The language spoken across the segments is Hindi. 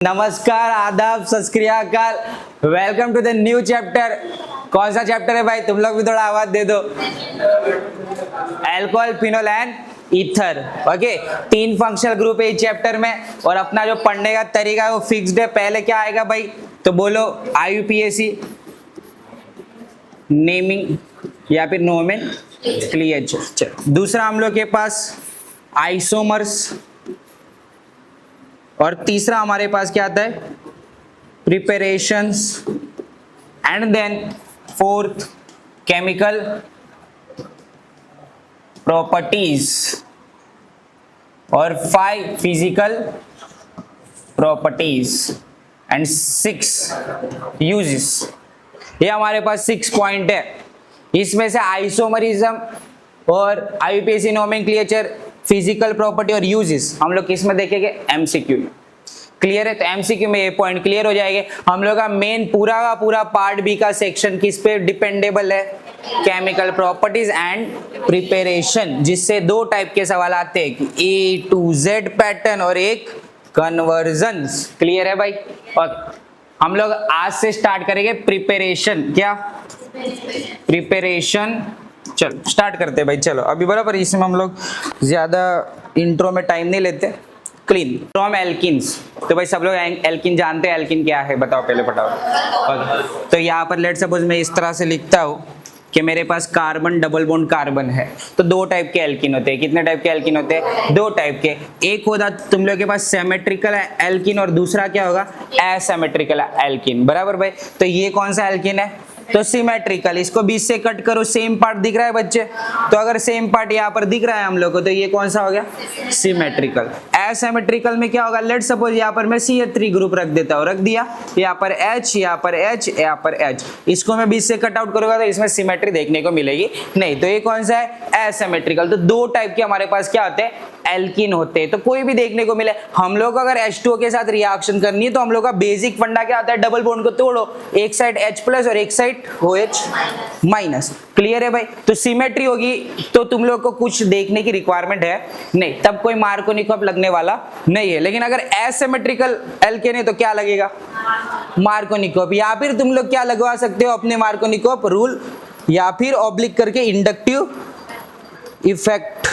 नमस्कार, आदाब, सत श्री अकाल। Welcome to the new chapter. कौन सा चैप्टर है भाई? तुम लोग भी थोड़ा आवाज दे दो। Alcohol, phenol and ether. Okay, 3 functional group है इस चैप्टर में और अपना जो पढ़ने का तरीका है वो फिक्स्ड है। पहले क्या आएगा भाई? तो बोलो IUPAC, नेमिंग या फिर नोमेनक्लेचर। दूसरा हम लोग के पास आइसोमर्स और तीसरा हमारे पास क्या आता है? Preparations and then fourth chemical properties और 5 फिजिकल प्रॉपर्टीज एंड 6 यूजेस। ये हमारे पास 6 पॉइंट है। इसमें से आइसोमरिज्म और IUPAC, नोमेनक्लेचर, फिजिकल प्रॉपर्टी और यूजेस हम लोग किस में देखेंगे? MCQ में। क्लियर है? तो MCQ में ये पॉइंट क्लियर हो जाएंगे। हम लोग का मेन पूरा का पूरा पार्ट बी का सेक्शन किस पे डिपेंडेबल है? केमिकल प्रॉपर्टीज एंड प्रिपरेशन, जिससे 2 टाइप के सवाल आते हैं कि A to Z पैटर्न और एक कन्वर्जन्स। क्लियर है भाई? और हम लोग आज से स्टार्ट करेंगे प्रिपरेशन। क्या? प्रिपरेशन। चलो स्टार्ट करते हैं भाई। चलो अभी बराबर इसमें हम लोग ज्यादा इंट्रो में टाइम नहीं लेते। Clean from alkenes. तो भाई सब लोग एल्किन जानते हैं। एल्किन क्या है बताओ पहले फटाफट। तो यहाँ पर लेट सपोज मैं इस तरह से लिखता हूँ कि मेरे पास कार्बन डबल बॉन्ड कार्बन है। तो 2 टाइप के एल्किन होते हैं। कितने टाइप के एल्किन होते हैं? 2 टाइप के। एक होता तुम लोग के पास सिमेट्रिकल एल्किन और दूसरा क्या होगा? Asymmetrical alkene. बराबर भाई? तो ये कौन सा एल्किन है? तो सिमेट्रिकल। इसको बीच से कट करो, सेम पार्ट दिख रहा है बच्चे? तो अगर सेम पार्ट यहाँ पर दिख रहा है हम लोग को तो ये कौन सा हो गया? सिमेट्रिकल। एसिमेट्रिकल में क्या होगा? लेट सपोज यहाँ पर मैं CH3 ग्रुप रख देता हूँ। रख दिया। यहाँ पर H, यहाँ पर H, यहाँ पर H। इसको मैं बीच से कट आउट करूंगा तो इसमें सिमेट्री देखने को मिलेगी नहीं। तो ये कौन सा है? एसिमेट्रिकल। तो 2 टाइप के हमारे पास क्या होते हैं? एल्किन होते हैं। तो कोई भी देखने को मिले, हम लोग अगर H2O के साथ रिएक्शन करनी है तो हम लोग का बेसिक फंडा क्या होता है? डबल बॉन्ड को तोड़ो, एक साइड H प्लस और एक साइड OH माइनस। क्लियर है भाई? तो सिमेट्री होगी तो तुम लोग को कुछ देखने की रिक्वायरमेंट है नहीं, तब कोई मार्कोनिकॉप लगने वाला नहीं है। लेकिन अगर एसिमेट्रिकल एल्केन है तो क्या लगेगा? मार्कोनिकॉप। या फिर तुम लोग क्या लगवा सकते हो अपने मार्कोनिकॉप रूल, या फिर ऑब्लिक करके इंडक्टिव इफेक्ट।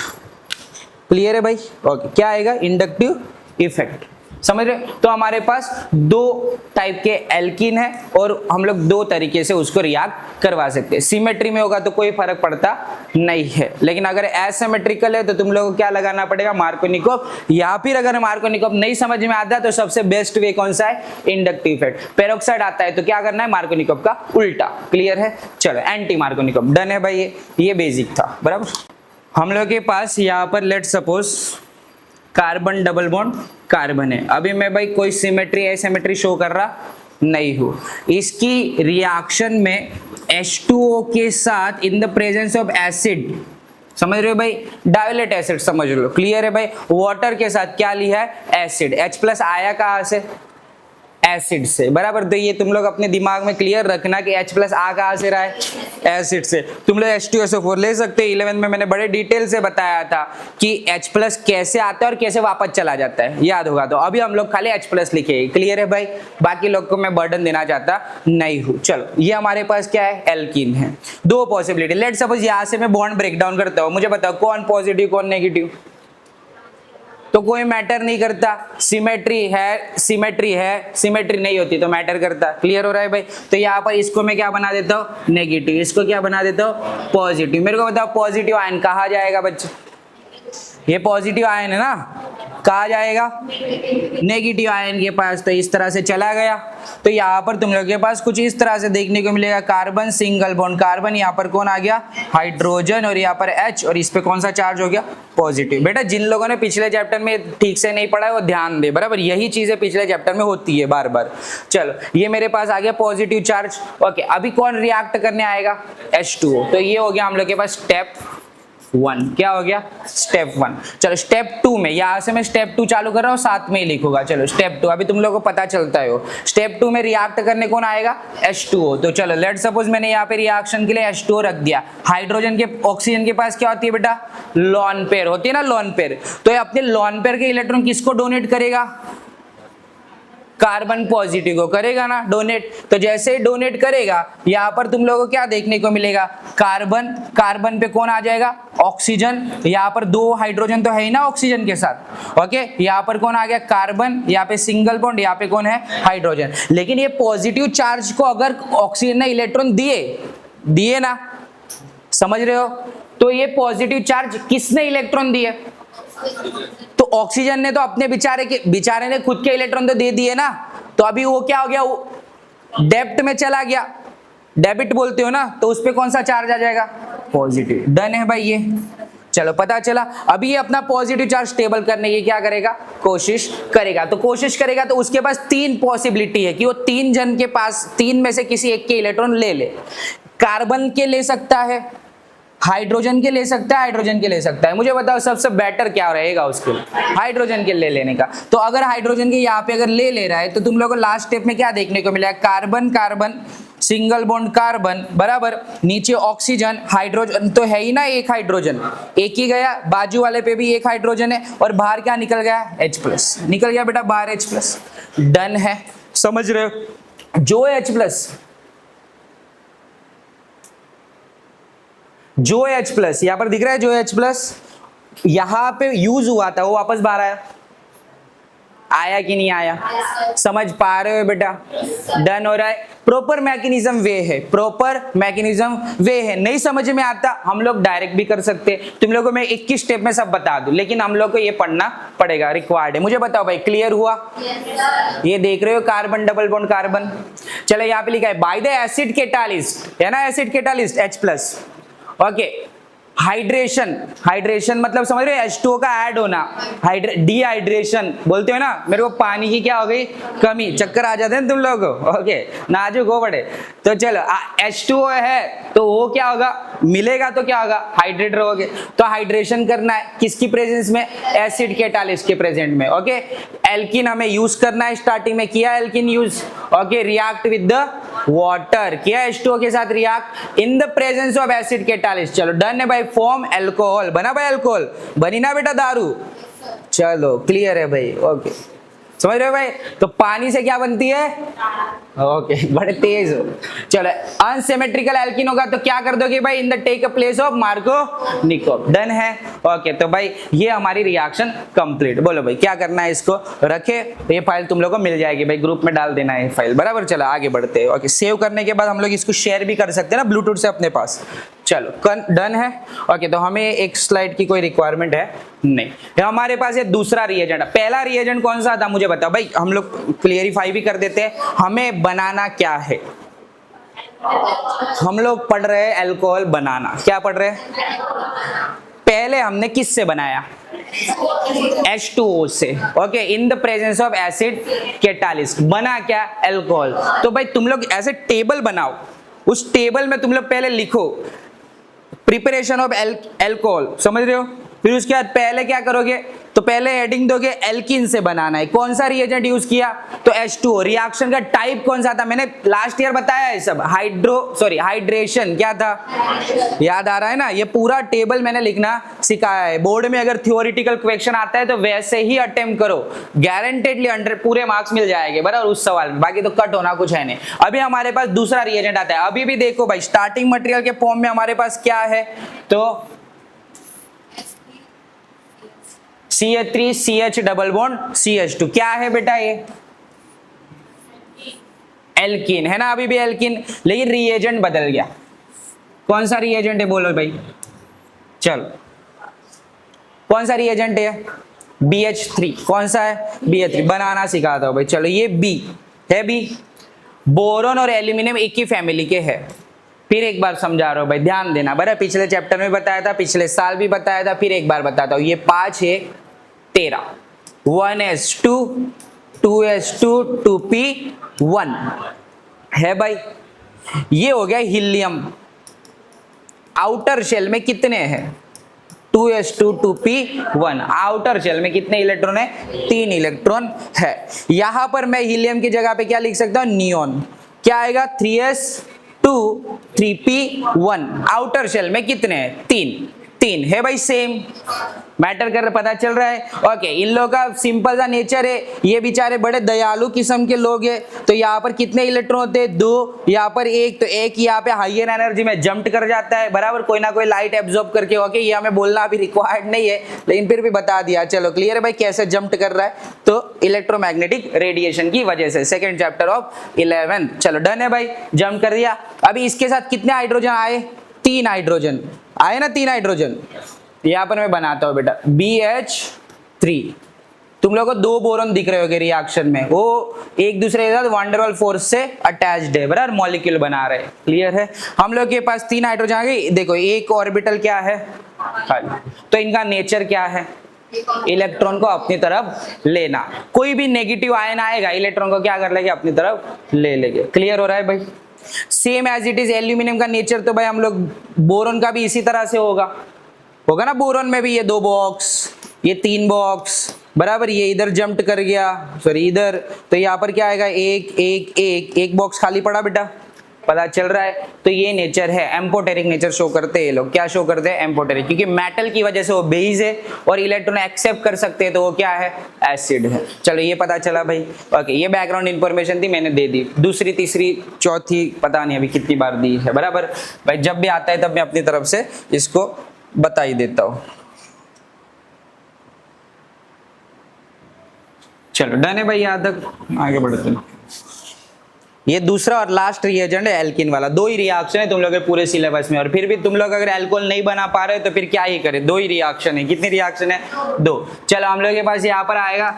क्लियर है भाई? ओके, क्या आएगा? Inductive effect. समझ रहे? तो हमारे पास 2 टाइप के एल्किन है और हम लोग 2 तरीके से उसको रिएक्ट करवा सकते हैं। सिमेट्री में होगा तो कोई फर्क पड़ता नहीं है, लेकिन अगर एसिमेट्रिकल है तो तुम लोगों को क्या लगाना पड़ेगा? मार्कोनिकॉप। या फिर अगर मार्कोनिकॉप नहीं समझ में आता तो सबसे बेस्ट वे कौन सा है? Inductive effect. पेरोक्साइड आता है तो क्या करना है? मार्कोनिकॉप का उल्टा। क्लियर है? चलो एंटी मार्कोनिकॉप। डन है भाई? ये बेसिक था। बराबर? हम लोग के पास यहाँ पर let suppose carbon double bond carbon है। अभी मैं भाई कोई सिमेट्री एसिमेट्री शो कर रहा नहीं हूँ। इसकी रिएक्शन में H2O के साथ इन द प्रेजेंस ऑफ एसिड, समझ रहे हो भाई? डायलेट एसिड समझ लो। क्लियर है भाई? वाटर के साथ क्या लिया है? एसिड। H प्लस आया कहाँ से? एसिड से। बराबर? तो ये तुम लोग अपने दिमाग में क्लियर रखना कि H प्लस आ कहाँ से रहा है? एसिड से। तुम लोग H2SO4 ले सकते हैं। 11th में मैंने बड़े डिटेल से बताया था कि H प्लस कैसे आता है और कैसे वापस चला जाता है, याद होगा। तो अभी हम लोग खाली H प्लस लिखेंगे। क्लियर है भाई? बाकी लोग को मैं बर्डन देना चाहता नहीं हूँ। चलो ये हमारे पास क्या है? एल्किन है। 2 पॉसिबिलिटी। लेट सपोज यहाँ से मैं बॉन्ड ब्रेक डाउन करता हूँ। मुझे बताओ कौन पॉजिटिव कौन नेगेटिव? तो कोई मैटर नहीं करता। सिमेट्री है, सिमेट्री है, सिमेट्री नहीं होती तो मैटर करता। क्लियर हो रहा है भाई? तो यहाँ पर इसको मैं क्या बना देता हूँ? नेगेटिव। इसको क्या बना देता हूँ? पॉजिटिव। मेरे को बताओ पॉजिटिव आयन कहाँ जाएगा बच्चे? ये पॉजिटिव आयन है ना, कहाँ जाएगा? नेगेटिव आयन के पास। तो इस तरह से चला गया। तो यहाँ पर तुम लोग के पास कुछ इस तरह से देखने को मिलेगा। कार्बन सिंगल बॉन्ड कार्बन, यहाँ पर कौन आ गया? हाइड्रोजन, और यहाँ पर H, और इस पे कौन सा चार्ज हो गया? पॉजिटिव। बेटा जिन लोगों ने पिछले चैप्टर में ठीक से नहीं पढ़ा है वो ध्यान दे। बराबर? यही चीजें पिछले चैप्टर में होती है बार बार। चलो ये मेरे पास आ गया पॉजिटिव चार्ज। ओके, अभी कौन रिएक्ट करने आएगा? H2O। तो ये हो गया हम लोग के पास स्टेप 1। क्या हो गया? स्टेप 1। चलो स्टेप 2 में, यहाँ से मैं स्टेप 2 चालू कर रहा हूँ, साथ में ही लिखूंगा। चलो स्टेप 2 अभी तुम लोगों को पता चलता है। स्टेप 2 में रिएक्ट करने कौन आएगा? H2O। तो चलो लेट सपोज मैंने यहाँ पे रिएक्शन के लिए H2O रख दिया। हाइड्रोजन के ऑक्सीजन के पास क्या होती है बेटा? लॉन पेयर होती है ना, लॉन पेयर। तो ये अपने लॉन पेयर के इलेक्ट्रॉन किसको डोनेट करेगा? कार्बन पॉजिटिव को करेगा ना डोनेट। तो जैसे ही डोनेट करेगा यहाँ पर तुम लोगों को क्या देखने को मिलेगा, कार्बन, कार्बन पे कौन आ जाएगा, ऑक्सीजन। यहाँ पर 2 हाइड्रोजन तो है ही ना ऑक्सीजन के साथ, ओके। यहाँ पर कौन आ गया, कार्बन, यहाँ पे सिंगल बॉन्ड, यहाँ पे कौन है, हाइड्रोजन। लेकिन ये पॉजिटिव चार्ज को अगर ऑक्सीजन ने इलेक्ट्रॉन दिए ना, समझ रहे हो, तो ये पॉजिटिव चार्ज किसने इलेक्ट्रॉन दिए, तो ऑक्सीजन ने तो अपने बेचारे ने खुद के इलेक्ट्रॉन तो दे दिए ना। तो अभी वो क्या हो गया, वो डेप्थ में चला गया, डेबिट बोलते हो ना, तो उस पे कौन सा चार्ज आ जाएगा, पॉजिटिव। डन है भाई ये, चलो पता चला। अभी ये अपना पॉजिटिव चार्ज स्टेबल करने की क्या करेगा, कोशिश करेगा। तो कोशिश करेगा तो उसके पास 3 पॉसिबिलिटी है कि वो 3 जन के पास 3 में से किसी एक के इलेक्ट्रॉन ले ले। कार्बन के ले सकता है, हाइड्रोजन के ले सकता है, हाइड्रोजन के ले सकता है। मुझे बताओ सबसे बेटर क्या रहेगा उसके लिए, हाइड्रोजन के ले लेने का। तो अगर हाइड्रोजन के यहाँ पे अगर ले रहा है तो तुम लोगों को लास्ट स्टेप में क्या देखने को मिलेगा, carbon carbon, single bond carbon बराबर, नीचे ऑक्सीजन, हाइड्रोजन तो है ही ना, एक हाइड्रोजन एक ही गया, बाजू वाले पे भी एक हाइड्रोजन है, और बाहर क्या निकल गया, H+ निकल गया बेटा बाहर, H+। डन है, समझ रहे हो। जो H+ यहाँ पर दिख रहा है, जो H+ यहाँ पे यूज हुआ था वो वापस बाहर आया कि नहीं आया, समझ पा रहे हो बेटा। डन हो रहा है, प्रॉपर मैकेनिज्म वे है, प्रॉपर मैकेनिज्म वे है। नहीं समझ में आता हम लोग डायरेक्ट भी कर सकते, तुम लोगों को मैं 21 स्टेप में सब बता दूं, लेकिन हम लोग को ये पढ़ना पड़ेगा, रिक्वायर्ड है। मुझे बताओ भाई, क्लियर हुआ? ये देख रहे हो कार्बन डबल बॉन्ड कार्बन। चलो यहाँ पे लिखा है बाय द एसिड कैटालिस्ट, है ना, acid catalyst H+, okay. Hydration, hydration मतलब समझ रहे हो, H2O का ऐड होना, डिहाइड्रेशन बोलते हो ना, मेरे को पानी की क्या हो गई, कमी, चक्कर आ जाते हैं तुम लोगों को, ओके, नाजुक हो बड़े। तो चलो H2O है तो वो क्या होगा, मिलेगा तो क्या होगा, हाइड्रेट रहोगे। तो हाइड्रेशन करना है किसकी प्रेजेंस में, एसिड कैटालिस्ट के प्रेजेंट में, ओके। एल्किन हमें यूज करना है, स्टार्टिंग में किया alkene use, okay. React with the water, किया H2O के साथ react in the presence of acid catalyst. चलो डन है भाई, फॉर्म अल्कोहल, बना भाई अल्कोहल, बनी ना बेटा दारू। चलो क्लियर है भाई, ओके, समझ रहे हो भाई। तो पानी से क्या बनती है, ओके, बड़े तेज हो। चलो अनसिमेट्रिकल एल्कीन होगा तो क्या कर दोगे भाई, in the take a place of Markovnikov. Done है, ओके। तो भाई ये हमारी रिएक्शन कंप्लीट। बोलो भाई क्या करना है, इसको रखे, ये फाइल तुम लोगों को मिल जाएगी भाई, ग्रुप में डाल देना है फाइल, बराबर। चलो आगे बढ़ते हैं, ओके। सेव करने के बाद हम लोग इसको शेयर भी कर सकते हैं ना ब्लूटूथ से अपने पास। चलो डन है, ओके। तो हमें एक स्लाइड की कोई रिक्वायरमेंट है नहीं, हमारे पास ये दूसरा रिएजेंट है। पहला रिएजेंट कौन सा था मुझे बताओ भाई, हम लोग क्लियरिफाई भी कर देते हैं, हमें बनाना क्या है। हम लोग पढ़ रहे हैं अल्कोहल बनाना, क्या पढ़ रहे हैं, पहले हमने किससे बनाया, H2O से, okay, in the presence of acid catalyst. बना क्या, अल्कोहल। तो भाई तुम लोग ऐसे टेबल बनाओ, उस टेबल में तुम लोग पहले लिखो प्रिपरेशन ऑफ अल्कोहल, समझ रहे हो। फिर उसके बाद पहले क्या करोगे, तो पहले हेडिंग दोगे एल्किन से बनाना है, कौन सा रिएजेंट यूज किया, तो H2O। रिएक्शन का टाइप कौन सा था, मैंने लास्ट ईयर बताया है सब, हाइड्रेशन क्या था, याद आ रहा है ना। ये पूरा टेबल मैंने लिखना सिखाया है, बोर्ड में अगर थियोरिटिकल क्वेश्चन आता है तो वैसे ही अटेम्प्ट करो, गारंटेडली 100 पूरे मार्क्स मिल जाएंगे बराबर उस सवाल में, बाकी तो कट होना कुछ है नहीं। अभी हमारे पास दूसरा रिएजेंट आता है, अभी भी देखो भाई स्टार्टिंग मटेरियल के फॉर्म में हमारे पास क्या है, तो CH3 CH double bond CH2, क्या है बेटा ये, एल्कीन है ना, अभी भी एल्कीन, लेकिन रिएजेंट बदल गया। कौन सा रिएजेंट है बोलो भाई, चलो कौन सा रिएजेंट है, BH3। कौन सा है, BH3, बनाना सिखाता हूं भाई। चलो ये B है, B बोरोन और एल्यूमिनियम एक ही फैमिली के है। फिर एक बार समझा रहा हूं भाई, ध्यान देना, बराबर पिछले चैप्टर में बताया था, पिछले साल भी बताया था, फिर एक बार बताता हूं। ये 5 है 13, 1s2 2s2 2p1 है भाई। ये हो गया हीलियम। आउटर शेल में कितने हैं, 2s2 2p1। आउटर शेल में कितने इलेक्ट्रॉन है, 3 इलेक्ट्रॉन है। यहां पर मैं हीलियम की जगह पे क्या लिख सकता हूं, नियॉन। क्या आएगा, 3s2 3p1। आउटर शेल में कितने हैं, 3। 3 है भाई, सेम मैटर कर, पता चल रहा है। ओके, इन लोगों का सिंपल सा नेचर है, ये बेचारे बड़े दयालु किस्म के लोग हैं। तो यहाँ पर कितने इलेक्ट्रॉन होते हैं? 2, यहाँ पर 1, तो 1 यहाँ पे हाइयर एनर्जी में जंप कर जाता है, बराबर, कोई ना कोई लाइट एब्जॉर्ब करके। ओके, ये हमें बोलना अभी रिक्वायर्ड नहीं है, लेकिन फिर भी बता दिया। चलो क्लियर है भाई कैसे जंप कर रहा है? तो इलेक्ट्रोमैग्नेटिक रेडिएशन की वजह से। Second chapter of 11th। चलो डन है भाई, जंप कर दिया। अभी इसके साथ कितने हाइड्रोजन आए? 3 हाइड्रोजन आए ना, 3 हाइड्रोजन। यहाँ पर मैं बनाता हूँ बेटा, BH3। तुम लोगों को 2 बोरॉन दिख रहे होंगे रिएक्शन में, वो एक दूसरे के साथ वंडरवॉल फोर्स से अटैच्ड है, बराबर, मॉलिक्यूल बना रहे हैं। क्लियर है? हम लोग के पास 3 हाइड्रोजन आ गए। देखो एक ऑर्बिटल क्या है? खाली। तो इनका नेचर क्या है? इलेक्ट्रॉन को अपनी तरफ लेना। कोई भी नेगेटिव आयन आएगा, इलेक्ट्रॉन को क्या कर लेंगे? अपनी तरफ ले लेंगे। क्लियर हो रहा है भाई? Same as it is aluminium का नेचर, तो भाई हम लोग बोरॉन का भी इसी तरह से होगा ना। बोरॉन में भी ये 2 बॉक्स, ये 3 बॉक्स, बराबर, ये इधर जंप कर गया, सॉरी इधर, तो यहाँ पर क्या आएगा? एक बॉक्स खाली पड़ा बेटा, पता चल रहा है? तो ये नेचर है, एम्पोटेरिक नेचर शो करते हैं ये लोग। क्या शो करते हैं? एम्पोटेरिक, क्योंकि मेटल की वजह से वो बेस है और इलेक्ट्रॉन एक्सेप्ट कर सकते हैं, तो वो क्या है? एसिड है। चलो ये पता चला भाई। ओके, ये बैकग्राउंड इंफॉर्मेशन थी, मैंने दे दी। दूसरी, तीसरी, चौथी, पता नहीं अभी कितनी बार दी है, बराबर भाई। जब भी आता है तब मैं अपनी तरफ से इसको बता ही देता हूँ। चलो डन है भाई, यहाँ तक आगे बढ़ते हैं। ये दूसरा और लास्ट रिएजेंट है एल्किन वाला। 2 ही रिएक्शन है तुम लोग के पूरे सिलेबस में, और फिर भी तुम लोग अगर एल्कोहल नहीं बना पा रहे तो फिर क्या ही करें? 2 ही रिएक्शन है। कितनी रिएक्शन है? 2। चलो हम लोग के पास यहाँ पर आएगा,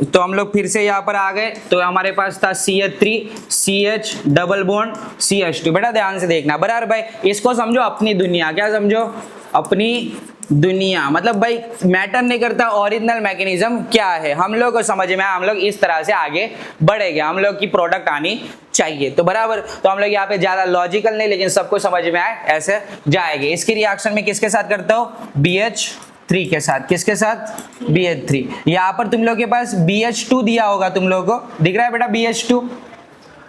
तो हम लोग फिर से यहाँ पर आ गए, तो हमारे पास था CH3 CH double bond CH2। बेटा ध्यान से देखना, बराबर भाई। इसको समझो अपनी दुनिया। क्या समझो? अपनी दुनिया। मतलब भाई मैटर नहीं करता ओरिजिनल मैकेनिज्म क्या है, हम लोग को समझ में आया, हम लोग इस तरह से आगे बढ़ेंगे, हम लोग की प्रोडक्ट आनी चाहिए। तो बराबर, तो हम लोग यहाँ पे ज्यादा लॉजिकल नहीं, लेकिन सबको समझ में आए ऐसे जाएंगे। इसकी रिएक्शन में किसके साथ करता हो? BH3 के साथ। किसके साथ? BH3। यहाँ पर तुम लोग के पास BH2 दिया होगा, तुम लोगों को दिख रहा है बेटा BH2।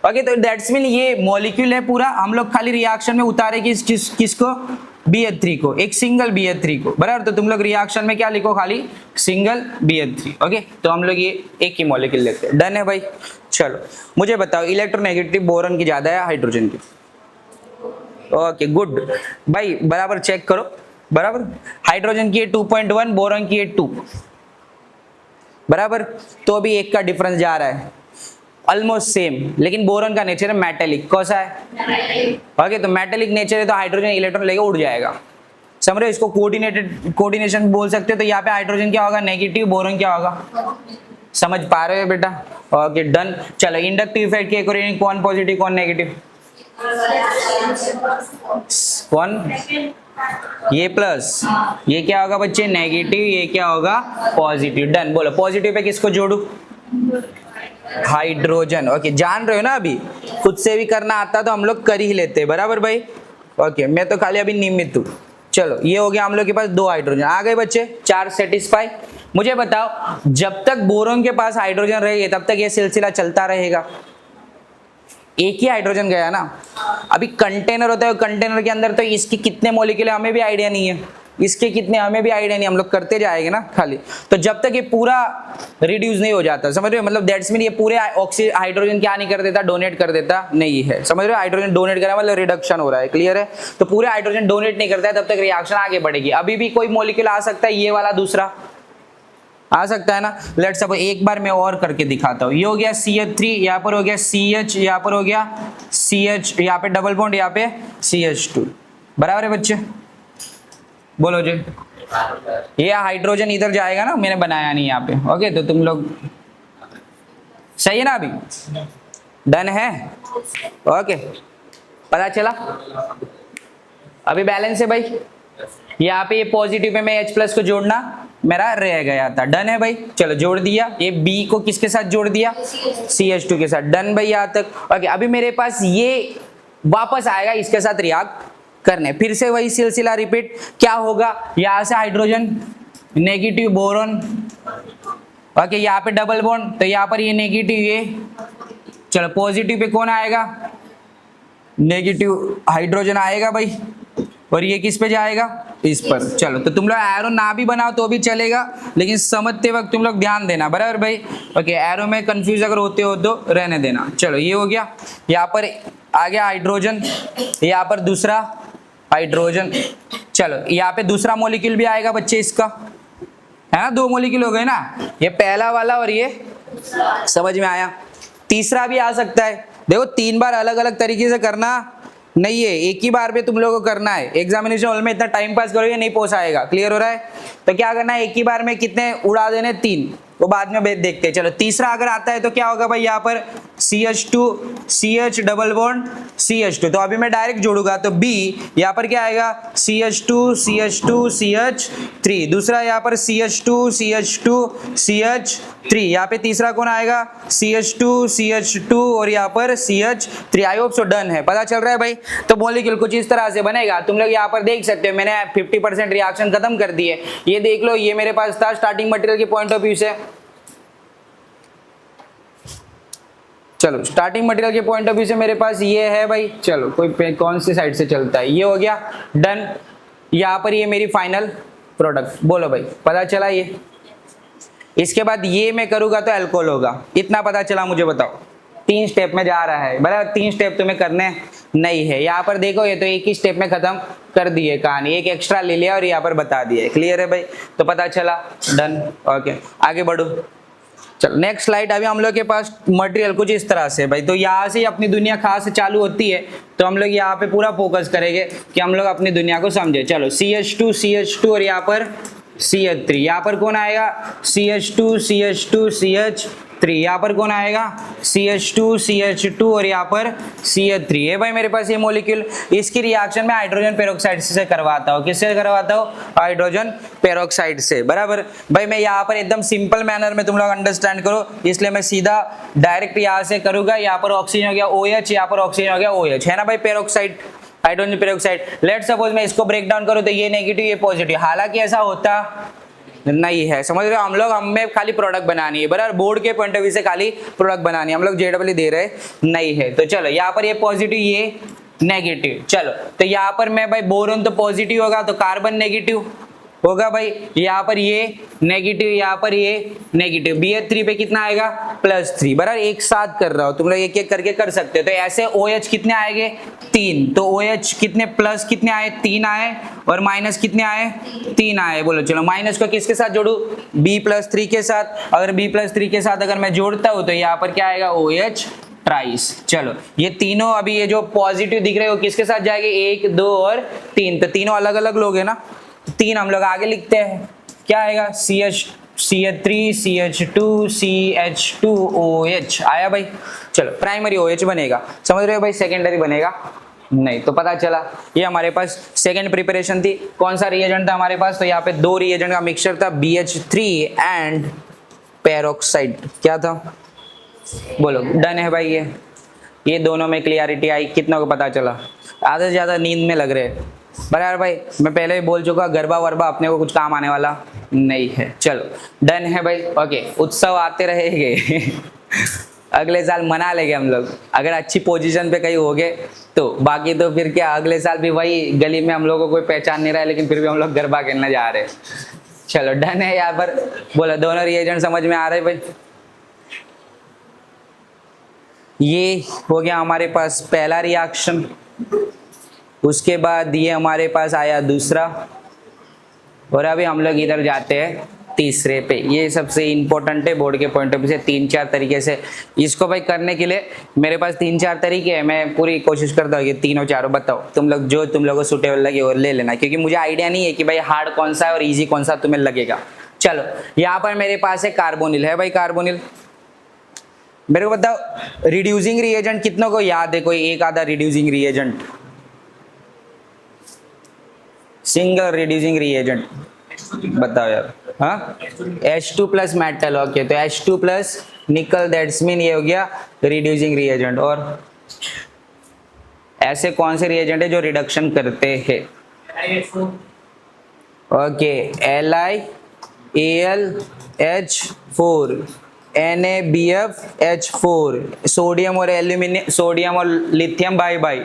ओके, तो दैट्स मीन ये मॉलिक्यूल है पूरा, हम लोग खाली रिएक्शन में उतारे किसको? BH3 को, एक सिंगल BH3 को, बराबर। तो तुम लोग रिएक्शन में क्या लिखो? खाली सिंगल BH3। ओके, तो हम लोग ये एक ही मॉलिक्यूल लेते हैं। डन है भाई। चलो मुझे बताओ, इलेक्ट्रोनेगेटिव बोरॉन की ज्यादा है हाइड्रोजन की? ओके गुड भाई, बराबर चेक करो, बराबर। हाइड्रोजन की 2.1, बोरॉन की 2, बराबर। तो अभी 1 का डिफरेंस जा रहा है, ऑलमोस्ट सेम, लेकिन बोरॉन का नेचर है मेटेलिक। कौन सा है? ओके, तो मेटेलिक नेचर है, तो हाइड्रोजन इलेक्ट्रॉन लेके उड़ जाएगा। समझ रहे हो? इसको कोऑर्डिनेशन बोल सकते हो। तो यहाँ पे हाइड्रोजन क्या होगा? नेगेटिव, बोरॉन क्या होगा? समझ पा रहे हो बेटा? Okay done. चलो इंडक्टिव इफेक्ट के अकॉर्डिंग कौन पॉजिटिव कौन नेगेटिव? कौन? ये प्लस, ये क्या होगा बच्चे? नेगेटिव, ये क्या होगा? पॉजिटिव। डन। बोलो पॉजिटिव पे किसको जोड़ू? हाइड्रोजन। ओके, जान रहे हो ना? अभी खुद से भी करना आता तो हम लोग कर ही लेते, बराबर भाई। ओके, मैं तो खाली अभी निमित्त हूँ। चलो ये हो गया, हम लोग के पास 2 हाइड्रोजन आ गए बच्चे, 4 सेटिस्फाई। मुझे बताओ, जब तक बोरॉन के पास हाइड्रोजन रहेगी तब तक ये सिलसिला चलता रहेगा। एक ही हाइड्रोजन गया ना। अभी कंटेनर होता है, कंटेनर के अंदर तो इसकी कितने मॉलिक्यूल है हमें भी आइडिया नहीं है, इसके कितने हमें भी आइडिया नहीं, हम लोग करते जाएंगे ना खाली। तो जब तक ये पूरा रिड्यूस नहीं हो जाता, समझ रहे हो? मतलब दैट्स मीन ये पूरे हाइड्रोजन क्या नहीं कर देता? डोनेट कर देता नहीं है। समझ रहे हो? हाइड्रोजन डोनेट करा मतलब रिडक्शन हो रहा है। क्लियर है? तो पूरे हाइड्रोजन डोनेट नहीं करता है तब तक रिएक्शन आगे बढ़ेगी। अभी भी कोई मॉलिक्यूल आ सकता है, ये वाला दूसरा आ सकता है ना। लेट्स सपोज एक बार मैं और करके दिखाता हूँ। ये हो गया CH3, यहाँ पर हो गया CH, यहाँ पर हो गया CH, यहाँ पे डबल बॉन्ड, यहाँ पे CH2, बराबर है बच्चे? बोलो जी। ये हाइड्रोजन इधर जाएगा ना, मैंने बनाया नहीं यहाँ पे। ओके, तो तुम लोग सही है ना? अभी डन है? ओके, पता चला? अभी बैलेंस है भाई। यहाँ पे ये पॉजिटिव पे मैं H+ को जोड़ना मेरा रह गया था। डन है भाई। चलो जोड़ दिया। ये B को किसके साथ जोड़ दिया? CH2 के साथ। डन भाई यहाँ तक। ओके, अभी मेरे पास ये वापस आएगा इसके साथ रिएक्ट करने, फिर से वही सिलसिला रिपीट। क्या होगा? यहाँ से हाइड्रोजन नेगेटिव, बोरॉन, ओके, यहाँ पे डबल बॉन्ड, तो यहाँ पर ये नेगेटिव, ये चलो पॉजिटिव पे कौन आएगा? नेगेटिव हाइड्रोजन आएगा भाई, और ये किस पे जाएगा? इस पर। चलो तो तुम लोग एरो ना भी बनाओ तो भी चलेगा, लेकिन समझते वक्त तुम लोग ध्यान देना, बराबर भाई। ओके, एरो में कंफ्यूज अगर होते हो तो रहने देना। चलो ये हो गया, यहाँ पर आ गया हाइड्रोजन, यहाँ पर दूसरा हाइड्रोजन। चलो यहाँ पे दूसरा मॉलिक्यूल भी आएगा बच्चे इसका, है ना, 2 मॉलिक्यूल हो गए ना, ये पहला वाला और ये, समझ में आया। तीसरा भी आ सकता है, देखो 3 बार अलग अलग तरीके से करना नहीं है, एक ही बार पे तुम लोगों को करना है। एग्जामिनेशन हॉल में इतना टाइम पास करोगे नहीं पोसाएगा, क्लियर हो रहा है। तो क्या करना है, एक ही बार में कितने उड़ा देने, 3, वो बाद में देखते हैं। चलो तीसरा अगर आता है तो क्या होगा भाई, यहाँ पर CH2 CH double bond CH2, तो अभी मैं डायरेक्ट जोड़ूंगा तो B, यहाँ पर क्या आएगा CH2 CH2 CH3, दूसरा यहाँ पर CH2 CH2 CH3, यहाँ पे तीसरा कौन आएगा CH2 CH2 और यहाँ पर CH3। आई होप सो डन है, पता चल रहा है भाई। तो मॉलिक्यूल कुछ इस तरह से बनेगा, तुम लोग यहाँ पर देख सकते हो, मैंने 50% रिएक्शन खत्म कर दिए। ये देख लो, ये मेरे पास था स्टार्टिंग मटेरियल के पॉइंट ऑफ व्यू से। चलो स्टार्टिंग मटेरियल के पॉइंट ऑफ व्यू से मेरे पास ये है भाई। चलो कोई कौन सी साइड से चलता है, ये हो गया डन। यहाँ पर ये मेरी फाइनल प्रोडक्ट, बोलो भाई पता चला ये। इसके बाद ये मैं करूँगा तो अल्कोहल होगा, इतना पता चला मुझे, बताओ। 3 स्टेप में जा रहा है, बराबर। 3 स्टेप तुम्हें करने नहीं है। यहाँ पर देखो, ये तो एक ही स्टेप में खत्म कर दी है कहानी, एक एक्स्ट्रा ले लिया और यहाँ पर बता दिया। क्लियर है भाई, तो पता चला, डन। ओके आगे बढ़ो। चलो नेक्स्ट स्लाइड। अभी हम लोग के पास मटेरियल कुछ इस तरह से भाई, तो यहाँ से ही अपनी दुनिया खास चालू होती है, तो हम लोग यहाँ पे पूरा फोकस करेंगे कि हम लोग अपनी दुनिया को समझे। चलो CH2 और यहाँ पर CH3, यहाँ पर कौन आएगा CH2 CH3, यहाँ पर कौन आएगा CH2 और यहाँ पर CH3 है भाई मेरे पास ये मॉलिक्यूल। इसकी रिएक्शन में हाइड्रोजन पेरोक्साइड से करवाता हूँ। किससे करवाता हूँ, हाइड्रोजन पेरोक्साइड से, बराबर भाई। मैं यहाँ पर एकदम सिंपल मैनर में तुम लोग अंडरस्टैंड करो, इसलिए मैं सीधा डायरेक्ट यहाँ से करूँगा। यहाँ पर ऑक्सीजन हो गया OH, यहाँ पर ऑक्सीजन हो गया OH, है ना भाई, peroxide, hydrogen peroxide. Let suppose मैं इसको ब्रेक डाउन करूँ तो ये नेगेटिव ये पॉजिटिव, हालांकि ऐसा होता नहीं है, समझ रहे हो। हम लोग, हमें खाली प्रोडक्ट बनानी है, बराबर। बोर्ड के पॉइंट ऑफ व्यू से खाली प्रोडक्ट बनानी है, हम लोग JEE दे रहे नहीं है। तो चलो यहाँ पर ये पॉजिटिव ये नेगेटिव। चलो तो यहाँ पर मैं भाई बोरोन तो पॉजिटिव होगा तो कार्बन नेगेटिव होगा भाई। यहाँ पर ये नेगेटिव, यहाँ पर ये नेगेटिव। BH3 पे कितना आएगा +3, बराबर। एक साथ कर रहा हो तुम लोग, एक एक करके कर सकते हो। तो ऐसे OH कितने आएंगे 3, तो OH कितने प्लस कितने आए 3 आए और माइनस कितने आए 3 आए। बोलो चलो माइनस को किसके साथ जोड़ू, B+3 के साथ। अगर B+3 के साथ अगर मैं जोड़ता हूँ तो यहाँ पर क्या आएगा OH ट्राइस। चलो ये तीनों अभी ये जो पॉजिटिव दिख रहे हो किसके साथ जाएंगे 1 2 और 3, तो तीनों अलग अलग लोग है ना। 3 हम लोग आगे लिखते हैं, क्या आएगा CH3 CH2 CH2OH आया भाई। चलो प्राइमरी OH बनेगा, समझ रहे हो भाई, सेकेंडरी बनेगा नहीं। तो पता चला ये हमारे पास सेकेंड प्रिपरेशन थी। कौन सा रिएजेंट था हमारे पास, तो यहाँ पे 2 रिएजेंट का मिक्सचर था, BH3 एंड पेरोक्साइड। क्या था, बोलो डन है भाई। ये दोनों में क्लियरिटी आई, कितना को पता चला। आधे से ज्यादा नींद में लग रहे हैं, बराबर भाई। मैं पहले भी बोल चुका, गरबा वरबा अपने को कुछ काम आने वाला नहीं है। चलो डन है भाई। ओके, उत्सव आते रहेंगे अगले साल मना लेंगे हम लोग, अगर अच्छी पोजीशन पे कहीं हो गए तो। बाकी तो फिर क्या, अगले साल भी वही गली में हम लोग को कोई पहचान नहीं रहा है, लेकिन फिर भी हम लोग गरबा खेलने जा रहे हैं। चलो डन है यहाँ पर। बोलो दोनों रिएजेंट समझ में आ रहे भाई। ये हो गया हमारे पास पहला रिएक्शन। उसके बाद ये हमारे पास आया दूसरा, और अभी हम लोग इधर जाते हैं तीसरे पे। ये सबसे इंपॉर्टेंट है बोर्ड के पॉइंट ऑफ व्यू से। 3-4 तरीके से इसको भाई करने के लिए मेरे पास 3-4 तरीके हैं। मैं पूरी कोशिश करता हूँ कि तीनों चारों बताओ, तुम लोग जो तुम लोगों को सूटेबल लगे और ले लेना, क्योंकि मुझे आइडिया नहीं है कि भाई हार्ड कौन सा है और ईजी कौन सा तुम्हें लगेगा। चलो यहाँ पर मेरे पास है कार्बोनिल, है भाई कार्बोनिल। मेरे को बताओ रिड्यूसिंग रिएजेंट कितनों को याद है, कोई एक आधा reducing reagent, single reducing reagent बताओ यार। हाँ H2 प्लस मेटल, ओके तो H2 प्लस निकल, दैट्स मीन ये हो गया रिड्यूसिंग रिएजेंट। और ऐसे कौन से रिएजेंट है जो रिडक्शन करते हैं, ओके LiAlH4 NaBFH4, सोडियम और एल्यूमिनियम, सोडियम और लिथियम बाय बाय,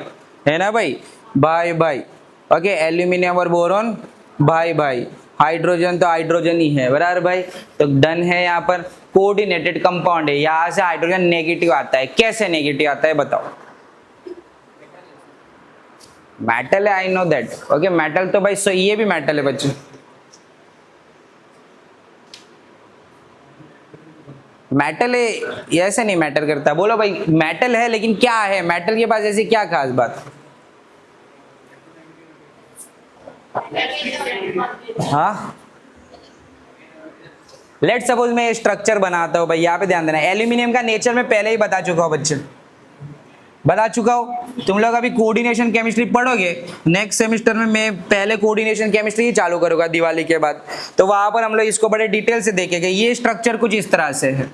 है ना भाई, बाय बाय। ओके एल्यूमिनियम और बोरॉन भाई भाई हाइड्रोजन तो हाइड्रोजन ही है बराबर भाई, तो डन है। यहाँ पर कोऑर्डिनेटेड कंपाउंड है, यहाँ से हाइड्रोजन नेगेटिव आता है। कैसे नेगेटिव आता है बताओ? मेटल है, I know that. Okay metal तो भाई सो ये भी मेटल है बच्चे। मेटल है, ये ऐसे नहीं मैटर करता। बोलो भाई मेटल है लेकिन क्या है मेटल के पास ऐसी क्या खास बात? हाँ लेट सपोज मैं स्ट्रक्चर बनाता हूँ भाई, यहाँ पे ध्यान देना। एल्यूमिनियम का नेचर मैं पहले ही बता चुका हूँ बच्चे, बता चुका हूँ। तुम लोग अभी कोऑर्डिनेशन केमिस्ट्री पढ़ोगे नेक्स्ट सेमेस्टर में, मैं पहले कोऑर्डिनेशन केमिस्ट्री ही चालू करूंगा दिवाली के बाद, तो वहां पर हम लोग इसको बड़े डिटेल से देखेंगे। ये स्ट्रक्चर कुछ इस तरह से है।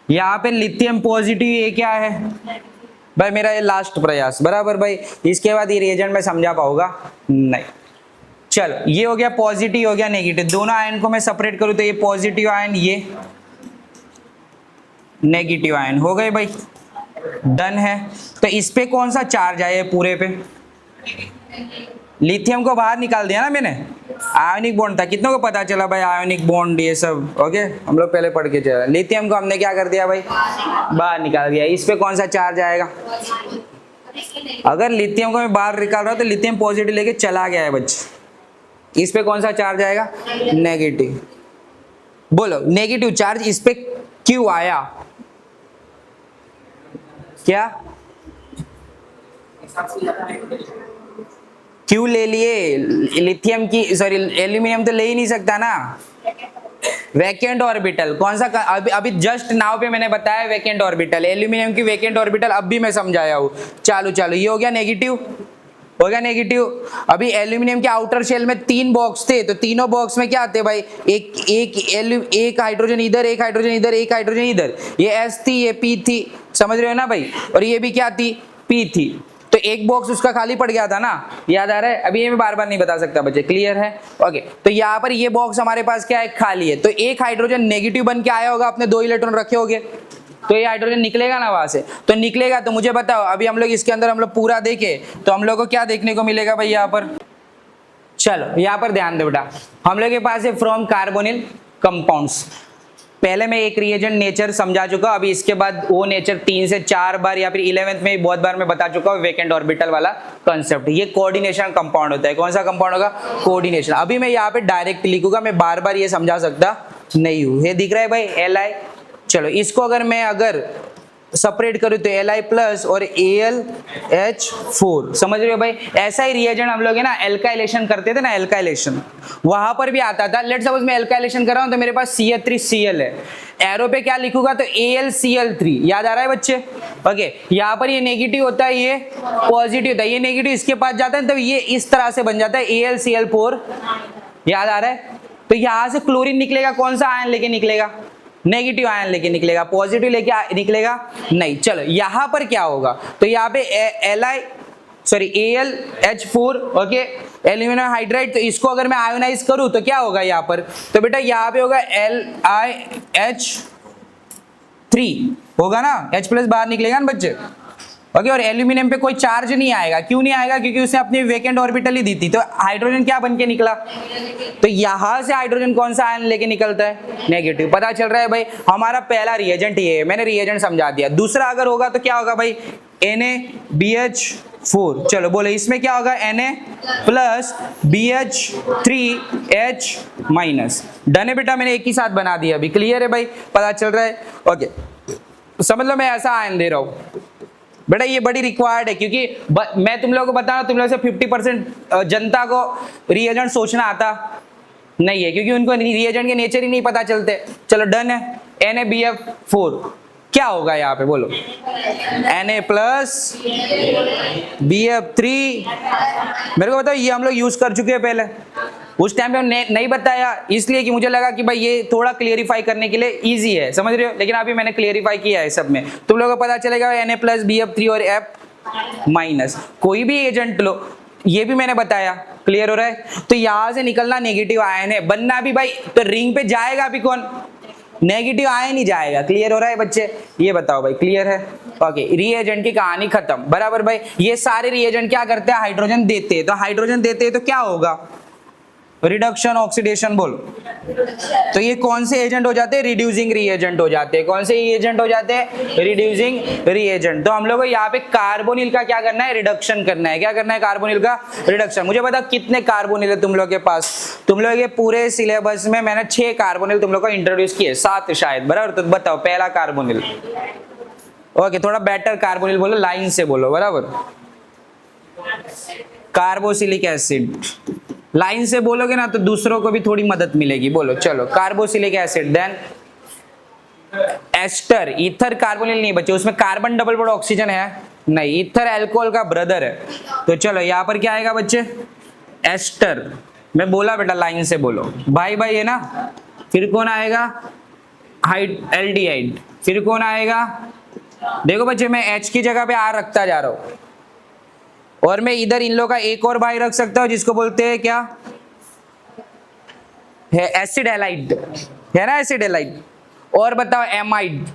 यहाँ पे लिथियम पॉजिटिव, ये क्या है भाई? मेरा ये लास्ट प्रयास बराबर भाई, इसके बाद ये रिएजेंट में समझा पाऊंगा नहीं। चलो ये हो गया पॉजिटिव, हो गया नेगेटिव। दोनों आयन को मैं सेपरेट करूं तो ये पॉजिटिव आयन, ये नेगेटिव आयन हो गए भाई, डन है। तो इस पे कौन सा चार्ज आया है? पूरे पे लिथियम को बाहर निकाल दिया ना मैंने, आयोनिक बॉन्ड था। कितनों को पता चला भाई आयोनिक बॉन्ड ये सब? ओके हम लोग पहले पढ़ के चले। लिथियम को हमने क्या कर दिया भाई? बाहर निकाल दिया। इस पे कौन सा चार्ज आएगा? अगर लिथियम को मैं बाहर निकाल रहा हूं तो लिथियम पॉजिटिव लेके चला गया है बच्चे, इस पे कौन सा चार्ज आएगा? नेगेटिव। बोलो नेगेटिव चार्ज इस पे क्यों आया? क्या क्यों ले लिए? लिथियम की सॉरी एल्यूमिनियम तो ले ही नहीं सकता ना। वैकेंट ऑर्बिटल कौन सा? अभी जस्ट नाउ पे मैंने बताया वैकेंट ऑर्बिटल, एल्यूमिनियम की वैकेंट ऑर्बिटल अब भी मैं समझाया हूँ। चालू चालू ये हो गया नेगेटिव, हो गया नेगेटिव। अभी एल्यूमिनियम के आउटर शेल में 3 बॉक्स थे, तो तीनों बॉक्स में क्या आते भाई? एक हाइड्रोजन इधर, एक हाइड्रोजन इधर, एक हाइड्रोजन इधर। ये S थी, ये P थी, समझ रहे हो ना भाई? और ये भी क्या थी? P थी। तो एक बॉक्स उसका खाली पड़ गया था ना, याद आ रहा है? अभी ये मैं बार बार नहीं बता सकता बच्चे, क्लियर है? ओके तो यहाँ पर ये बॉक्स हमारे पास क्या है? खाली है। तो एक हाइड्रोजन नेगेटिव बन के आया होगा, अपने 2 इलेक्ट्रॉन रखे होंगे, तो ये हाइड्रोजन निकलेगा ना वहां से। तो निकलेगा तो मुझे बताओ, अभी हम लोग इसके अंदर हम लोग पूरा देखे तो हम लोग को क्या देखने को मिलेगा भाई यहाँ पर? चलो यहाँ पर ध्यान दो बेटा, हम लोग के पास है फ्रॉम कार्बोनिल कंपाउंड्स। पहले मैं एक रिएजेंट नेचर समझा चुका, अभी इसके बाद वो नेचर 3 से 4 बार या फिर 11th में बहुत बार मैं बता चुका हूँ, वेकेंट ऑर्बिटल वाला कॉन्सेप्ट। ये कोऑर्डिनेशन कंपाउंड होता है। कौन सा कंपाउंड होगा? कोऑर्डिनेशन। अभी मैं यहाँ पे डायरेक्ट लिखूंगा, मैं बार बार ये समझा सकता नहीं हूँ। ये दिख रहा है भाई Li। चलो इसको अगर मैं सेपरेट करूँ तो Li प्लस और AlH4, समझ रहे हो भाई? ऐसा ही रिएजेंट हम लोग है ना एल्काइलेशन करते थे ना, एल्काइलेशन वहां पर भी आता था। लेट सपोज मैं एल्काइलेशन कर रहा हूं तो मेरे पास CH3Cl है, एरो पे क्या लिखूंगा तो AlCl3, याद आ रहा है बच्चे? ओके यहाँ पर ये नेगेटिव होता है, ये पॉजिटिव होता है। ये नेगेटिव इसके पास जाता है तो ये इस तरह से बन जाता है AlCl4, याद आ रहा है? तो यहां से क्लोरीन निकलेगा, कौन सा आयन लेके निकलेगा? नेगेटिव आयन लेके निकलेगा, पॉजिटिव लेके निकलेगा नहीं। चलो यहाँ पर क्या होगा? तो यहाँ पे AlH4 ओके एल्यूमिनियम हाइड्राइड, तो इसको अगर मैं आयोनाइज करूं तो क्या होगा यहाँ पर? तो बेटा यहाँ पे होगा LiH3 होगा ना, H प्लस बाहर निकलेगा ना बच्चे। ओके और एल्यूमिनियम पे कोई चार्ज नहीं आएगा। क्यों नहीं आएगा? क्योंकि उसने अपनी वेकेंट ऑर्बिटल ही दी थी। तो हाइड्रोजन क्या बन के निकला? तो यहां से हाइड्रोजन कौन सा आयन लेके निकलता है? नेगेटिव। पता चल रहा है भाई? हमारा पहला रिएजेंट ये है, मैंने रिएजेंट समझा दिया। दूसरा अगर होगा तो क्या होगा भाई? NaBH4। चलो बोलो इसमें क्या होगा? Na plus BH3H minus. Done है बेटा, मैंने एक ही साथ बना दिया अभी, क्लियर है भाई? पता चल रहा है? ओके समझ लो मैं ऐसा आयन दे रहा हूं बेटा, ये बड़ी रिक्वायर्ड है क्योंकि मैं तुम लोगों को बता रहा हूं, तुम लोग से 50% जनता को रिएजेंट सोचना आता नहीं है क्योंकि उनको रिएजेंट के नेचर ही नहीं पता चलते। चलो डन है। NaBF4 क्या होगा यहाँ पे बोलो? Na plus BF3। मेरे को बताओ, ये हम लोग यूज कर चुके हैं पहले, उस टाइम पे हमने नहीं बताया इसलिए कि मुझे लगा कि भाई ये थोड़ा क्लियरिफाई करने के लिए इजी है, समझ रहे हो? लेकिन अभी मैंने क्लियरिफाई किया है सब में, तुम लोगों को पता चलेगा Na प्लस BF3 और F माइनस। कोई भी एजेंट लो, ये भी मैंने बताया, क्लियर हो रहा है? तो यहां से निकलना नेगेटिव आयन है, बनना भी भाई तो रिंग पे जाएगा भी कौन? नेगेटिव आया नहीं जाएगा। क्लियर हो रहा है बच्चे? ये बताओ भाई, क्लियर है? ओके, रिएजेंट की कहानी खत्म। बराबर भाई, ये सारे रिएजेंट क्या करते हैं? हाइड्रोजन देते हैं। तो हाइड्रोजन देते हैं तो क्या होगा? रिडक्शन, ऑक्सीडेशन बोलो। तो ये कौन से एजेंट हो जाते हैं? रिड्यूसिंग रिएजेंट हो जाते हैं। कौन से एजेंट हो जाते हैं? Reducing reagent. तो हम लोग को यहाँ पे कार्बोनिल का क्या करना है? रिडक्शन करना है। क्या करना है? कार्बोनिल का रिडक्शन। मुझे बता कितने कार्बोनिल है तुम लोग के पास? तुम लोग के पूरे सिलेबस में मैंने 6 कार्बोनिल तुम लोग को इंट्रोड्यूस किए, 7 शायद। बराबर, तो बताओ पहला कार्बोनिल। ओके, थोड़ा बेटर कार्बोनिल बोलो, लाइन से बोलो। बराबर, कार्बोसिलिक एसिड। लाइन से बोलोगे ना तो दूसरों को भी थोड़ी मदद मिलेगी। बोलो, चलो, carboxylic acid. Then ester. Ether carbonyl नहीं बच्चे, उसमें कार्बन डबल बॉन्ड ऑक्सीजन है नहीं। ईथर अल्कोहल का ब्रदर है। तो चलो यहाँ पर क्या आएगा बच्चे? एस्टर। मैं बोला बेटा, लाइन से बोलो। भाई भाई है ना? फिर कौन आएगा? एल्डिहाइड। फिर कौन आएगा? देखो बच्चे, मैं H की जगह पे R रखता जा रहा हूं, और मैं इधर इन लोगों का एक और भाई रख सकता हूं जिसको बोलते हैं क्या? है एसिड हैलाइड, है ना? Acid halide. और बताओ एमाइड।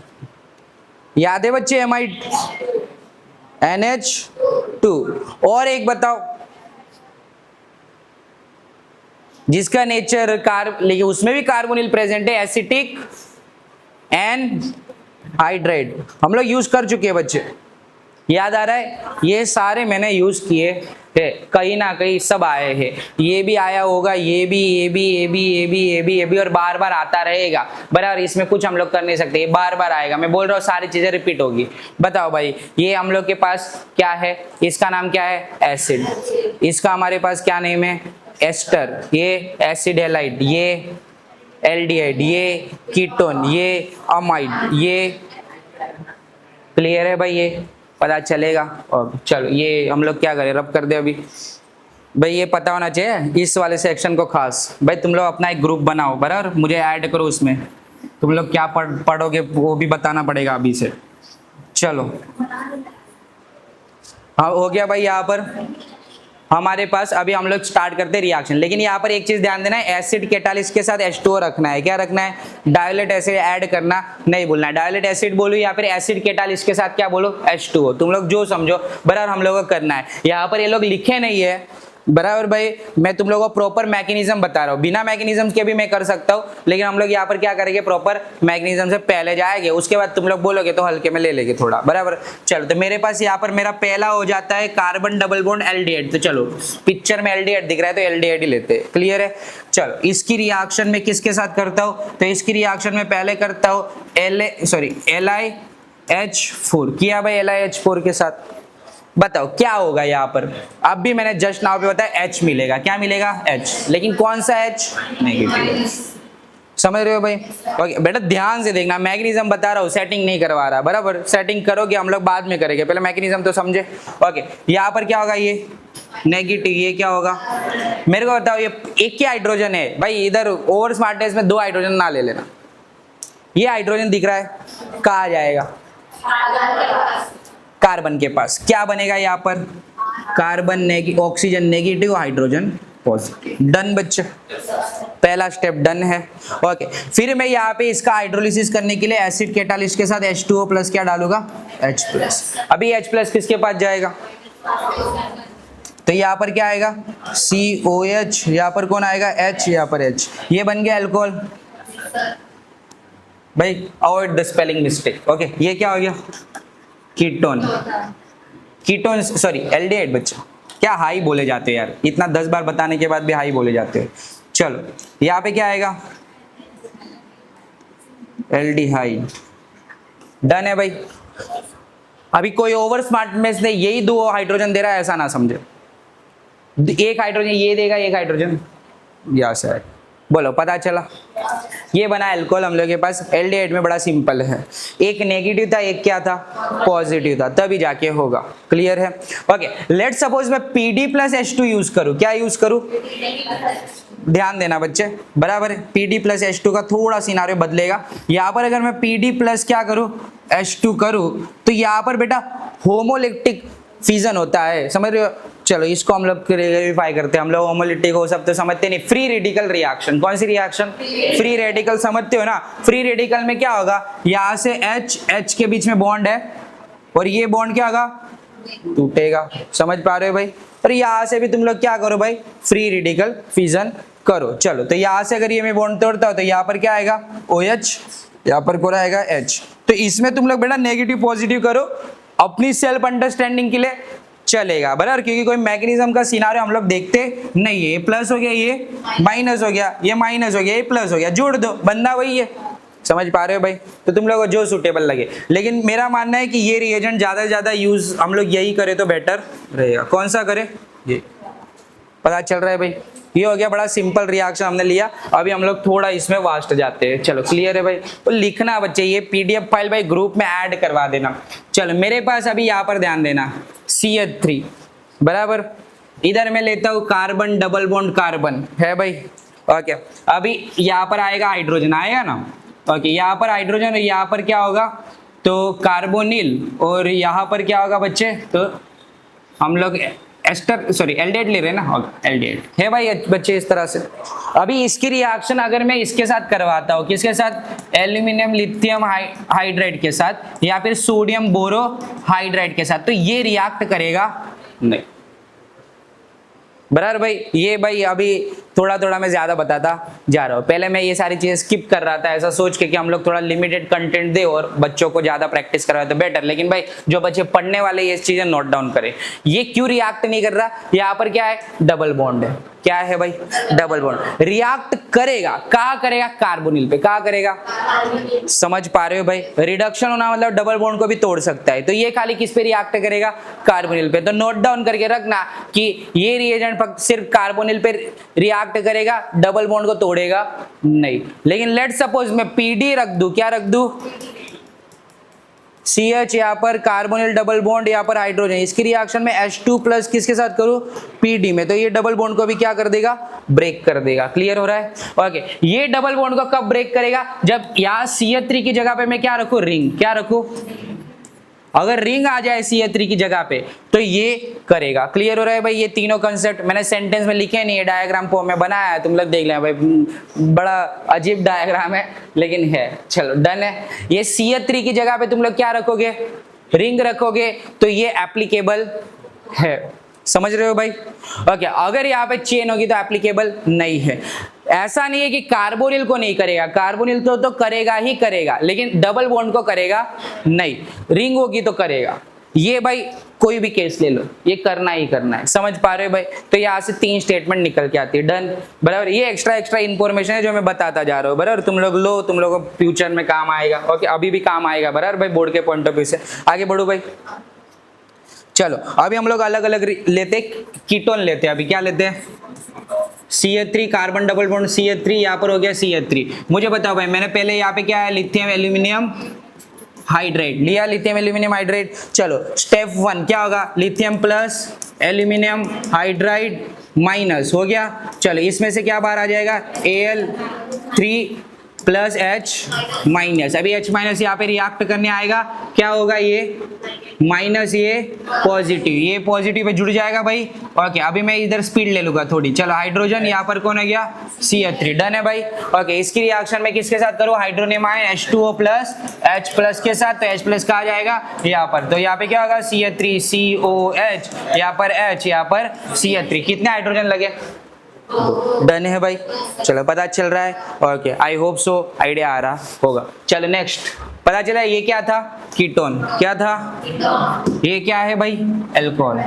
याद है बच्चे एमाइड? NH2। और एक बताओ जिसका नेचर लेकिन उसमें भी कार्बोनिल प्रेजेंट है, एसिटिक एनहाइड्राइड। हम लोग यूज कर चुके हैं बच्चे, याद आ रहा है? ये सारे मैंने यूज किए थे, कहीं ना कहीं सब आए हैं। ये भी आया होगा, ये भी, ये भी, ये भी, ये भी, ये भी, ये भी, और बार बार आता रहेगा। बराबर, इसमें कुछ हम लोग कर नहीं सकते, ये बार बार आएगा। मैं बोल रहा हूँ सारी चीजें रिपीट होगी। बताओ भाई, ये हम लोग के पास क्या है? इसका नाम क्या है? एसिड। इसका हमारे पास क्या नेम है? एस्टर। ये एसिड हैलाइड, ये एल्डिहाइड, ये कीटोन, ये अमाइड, ये। क्लियर है भाई? ये पता चलेगा। और चलो, ये हम लोग क्या करें? रब कर दे अभी भाई। ये पता होना चाहिए इस वाले सेक्शन को खास। भाई तुम लोग अपना एक ग्रुप बनाओ, बराबर, मुझे ऐड करो उसमें। तुम लोग क्या पढ़ोगे वो भी बताना पड़ेगा अभी से। चलो, हाँ हो गया भाई। यहाँ पर हमारे पास अभी हम लोग स्टार्ट करते हैं रिएक्शन। लेकिन यहाँ पर एक चीज ध्यान देना है, एसिड कैटालिस्ट के साथ H2O रखना है। क्या रखना है? डायोलेट एसिड ऐड करना नहीं भूलना है। डायोलेट एसिड बोलो या फिर एसिड कैटालिस्ट के साथ क्या बोलो? H2O। तुम लोग जो समझो, बराबर हम लोगों को करना है। यहाँ पर ये लोग लिखे नहीं है, बराबर भाई। मैं तुम लोगों को प्रॉपर मैकेनिज्म बता रहा हूँ, बिना मैकेनिज्म के भी मैं कर सकता हूँ, लेकिन हम लोग यहाँ पर क्या करेंगे? प्रॉपर मैकेनिज्म से पहले जाएंगे, उसके बाद तुम लोग बोलोगे तो हल्के में ले लेंगे थोड़ा। बराबर, चलो। तो मेरे पास यहाँ पर मेरा पहला हो जाता है कार्बन डबल बॉन्ड एल्डिहाइड। तो चलो, पिक्चर में एल्डिहाइड दिख रहा है तो एल्डिहाइड ही लेते हैं। क्लियर है? चलो, इसकी रिएक्शन में किसके साथ करता हूँ? तो इसकी रिएक्शन में पहले करता हूँ LiH4। किया भाई LiH4 के साथ। बताओ क्या होगा यहाँ पर? अब भी मैंने जस्ट नाउ पे बताया, H मिलेगा। क्या मिलेगा? H। लेकिन कौन सा H? नेगेटिव। समझ रहे हो भाई? ओके बेटा, ध्यान से देखना, मैकेनिज्म बता रहा हूँ, सेटिंग नहीं करवा रहा। बराबर, सेटिंग करोगे हम लोग बाद में करेंगे, पहले मैकेनिज्म तो समझे। ओके, यहाँ पर क्या होगा? ये नेगेटिव। ये क्या होगा? मेरे को बताओ, ये एक ही हाइड्रोजन है भाई। इधर ओवर स्मार्टनेस में 2 हाइड्रोजन ना ले लेना। ये हाइड्रोजन दिख रहा है, कहा जाएगा? कार्बन के पास। क्या बनेगा यहाँ पर? Carbon oxygen negative, hydrogen positive. Done बच्चे, पहला स्टेप डन है। ओके, फिर मैं यहाँ पे इसका हाइड्रोलिसिस करने के लिए एसिड कैटालिस्ट के साथ H2O प्लस क्या डालूंगा? H+। अभी H+ किसके पास जाएगा? तो यहाँ पर क्या आएगा? COH। यहाँ पर कौन आएगा? H। यहाँ पर H। ये बन गया अल्कोहल। भाई avoid the spelling mistake. Okay, ये क्या हो गया? कीटोन। Ketone sorry aldehyde. बच्चा क्या हाई बोले जाते हैं यार, इतना 10 बार बताने के बाद भी हाई बोले जाते हैं। चलो, यहाँ पे क्या आएगा? एल्डिहाइड। डन है भाई। अभी कोई ओवर स्मार्टनेस ने यही 2 हाइड्रोजन दे रहा है ऐसा ना समझे। एक हाइड्रोजन ये देगा, एक हाइड्रोजन यहाँ से है। बोलो, पता चला? ये बना अल्कोहल हम लोग के पास। एल्डिहाइड में बड़ा सिंपल है, एक नेगेटिव था, एक क्या था? पॉजिटिव था, तभी जाके होगा। क्लियर है? ओके, लेट सपोज मैं PD+H2 यूज करूं। क्या यूज करूं? ध्यान देना बच्चे, बराबर है। PD+H2 का थोड़ा सिनारियो बदलेगा। यहाँ पर अगर मैं PD+ क्या करूं? H2 करूं, तो यहाँ पर बेटा होमोलिप्टिक फिजन होता है, समझ रहे हो? चलो इसको हम लोग वेरीफाई करते हैं। हम लोग होमोलिटिक हो सब तो समझते नहीं। फ्री रेडिकल रिएक्शन, कौन सी रिएक्शन? फ्री रेडिकल समझते हो ना। फ्री रेडिकल में क्या होगा, यहां से H के बीच में बॉन्ड है और ये बॉन्ड क्या होगा, टूटेगा। समझ पा रहे हो भाई? और यहां से भी तुम लोग क्या करो भाई, फ्री रेडिकल फिजन करो। चलो तो यहां से अगर ये मैं बॉन्ड तोड़ता हूं तो यहाँ पर क्या आएगा, OH, यहाँ पर कौन आएगा, H। तो इसमें तुम लोग बेटा नेगेटिव पॉजिटिव करो अपनी सेल्फ अंडरस्टैंडिंग के लिए चलेगा, बराबर। क्योंकि कोई मैकेनिज्म का सिनारियो हम लोग देखते नहीं है। ये प्लस हो गया, ये माइनस हो गया, ये माइनस हो गया, ये प्लस हो गया, जोड़ दो, बंदा वही है। समझ पा रहे हो भाई? तो तुम लोगों को जो सूटेबल लगे। लेकिन मेरा मानना है कि ये रिएजेंट ज्यादा से ज्यादा यूज हम लोग यही करें तो बेटर रहेगा। कौन सा करें, ये पता चल रहा है भाई? ये हो गया बड़ा सिंपल रिएक्शन हमने लिया। अभी हम लोग थोड़ा इसमें वास्ट जाते हैं। चलो क्लियर है भाई? तो लिखना बच्चे, ये PDF फाइल भाई ग्रुप में ऐड करवा देना। चलो मेरे पास अभी यहाँ पर ध्यान देना, CH3 बराबर, इधर मैं लेता हूँ कार्बन, डबल बॉन्ड कार्बन है भाई। ओके, अभी यहाँ पर आएगा हाइड्रोजन, आएगा ना? ओके, यहाँ पर हाइड्रोजन, यहाँ पर क्या होगा, तो कार्बोनिल, और यहाँ पर क्या होगा बच्चे, तो हम लोग एस्टर सॉरी एल्डिहाइड ले रहे हैं ना, एल्डिहाइड है भाई बच्चे। इस तरह से अभी इसकी रिएक्शन अगर मैं इसके साथ करवाता हूँ, किसके साथ, एल्यूमिनियम लिथियम हाइड्राइड के साथ या फिर सोडियम बोरो हाइड्राइड के साथ, तो ये रिएक्ट करेगा नहीं, बराबर भाई। ये भाई अभी थोड़ा थोड़ा मैं ज्यादा बताता जा रहा हूँ। पहले मैं ये सारी चीजें स्किप कर रहा था ऐसा सोच के कि हम लोग थोड़ा लिमिटेड कंटेंट दे और बच्चों को ज्यादा प्रैक्टिस करवाए तो बेटर। लेकिन भाई जो बच्चे पढ़ने वाले ये चीजें नोट डाउन करें। ये क्यों रिएक्ट नहीं कर रहा, यहाँ पर क्या है, डबल बॉन्ड है। क्या है भाई, डबल बॉन्ड। रिएक्ट करेगा कहाँ करेगा, कार्बोनिल पे। कहाँ करेगा, समझ पा रहे हो भाई? रिडक्शन होना मतलब डबल बॉन्ड को भी तोड़ सकता है। तो ये खाली किस पे रिएक्ट करेगा, कार्बोनिल पे। तो नोट डाउन करके रखना कि ये रिएजेंट सिर्फ कार्बोनिल पे रिएक्ट करेगा, डबल बॉन्ड को तोड़ेगा नहीं। लेकिन लेट सपोज मैं PD रख दूं, क्या रख दूं, CH, यहाँ पर कार्बोनिल डबल बॉन्ड, यहाँ पर हाइड्रोजन। इसकी रिएक्शन में H2 प्लस किसके साथ करूं, PD में, तो ये डबल बॉन्ड को भी क्या कर देगा, ब्रेक कर देगा। क्लियर हो रहा है? ओके, ये डबल बॉन्ड को कब ब्रेक करेगा, जब यहाँ CH3 की जगह पे मैं क्या रखूं, रिंग। क्या रखूं, अगर रिंग आ जाए CH3 की जगह पे तो ये करेगा। क्लियर हो रहा है भाई? ये तीनों कंसेप्ट मैंने सेंटेंस में लिखे नहीं है, डायग्राम फॉर्म में बनाया है, तुम लोग देख लें भाई। बड़ा अजीब डायग्राम है लेकिन है। चलो डन है। ये CH3 की जगह पे तुम लोग क्या रखोगे, रिंग रखोगे, तो ये एप्लीकेबल है। समझ रहे हो भाई? ओके, अगर यहाँ पे चेन होगी तो एप्लीकेबल नहीं है। ऐसा नहीं है कि कार्बोनिल को नहीं करेगा, कार्बोनिल तो करेगा ही करेगा, लेकिन डबल बॉन्ड को करेगा नहीं। रिंग होगी तो करेगा। ये भाई कोई भी केस ले लो, ये करना ही करना है। समझ पा रहे हो भाई? तो यहाँ से 3 स्टेटमेंट निकल के आती है। डन, बराबर। ये एक्स्ट्रा इन्फॉर्मेशन है जो मैं बताता जा रहा हूँ, बराबर। तुम लोग लो, तुम लोगों को फ्यूचर में काम आएगा। ओके, अभी भी काम आएगा, बराबर भाई, बोर्ड के पॉइंट ऑफ व्यू से। आगे बढ़ो भाई। चलो अभी हम लोग अलग अलग लेते, कीटोन लेते हैं। अभी क्या लेते हैं, CH3 carbon double bond CH3, यहाँ पर हो गया CH3। मुझे बताओ भाई, मैंने पहले यहाँ पे क्या है, लिथियम एल्यूमिनियम हाइड्राइड लिया, लिथियम एल्यूमिनियम हाइड्राइड। चलो स्टेप 1 क्या होगा, lithium plus aluminium hydride minus हो गया। चलो इसमें से क्या बाहर आ जाएगा, Al3 प्लस H माइनस। अभी H माइनस यहाँ पे रिएक्ट करने आएगा, क्या होगा, ये माइनस, ये पॉजिटिव, ये पॉजिटिव पे जुड़ जाएगा भाई। ओके, अभी मैं इधर स्पीड ले लूंगा थोड़ी। चलो हाइड्रोजन यहाँ पर कौन हो गया, CH3। डन है भाई। ओके, इसकी रिएक्शन में किसके साथ करूँ, hydronium ion H2O plus H plus के साथ। तो H प्लस कहा जाएगा यहाँ पर, तो यहाँ पे क्या होगा, CH3 COH, यहाँ पर H, यहाँ पर CH3। कितने हाइड्रोजन लगे, डन है भाई। चलो पता चल रहा है। Okay, I hope so idea आ रहा होगा। चलो नेक्स्ट, पता चला ये क्या था, कीटोन। क्या था, ये क्या है भाई, अल्कोहल।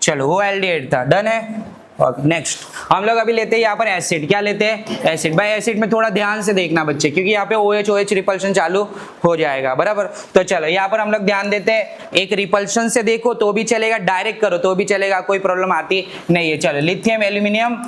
चलो वो एल्डिहाइड था। डन है। नेक्स्ट हम लोग अभी लेते हैं यहाँ पर एसिड। क्या लेते हैं, एसिड। भाई एसिड में थोड़ा ध्यान से देखना बच्चे, क्योंकि यहाँ पे OH रिपल्शन चालू हो जाएगा, बराबर। तो चलो यहाँ पर हम लोग ध्यान देते हैं, एक रिपल्शन से देखो तो भी चलेगा, डायरेक्ट करो तो भी चलेगा, कोई प्रॉब्लम आती नहीं है। चलो लिथियम एल्यूमिनियम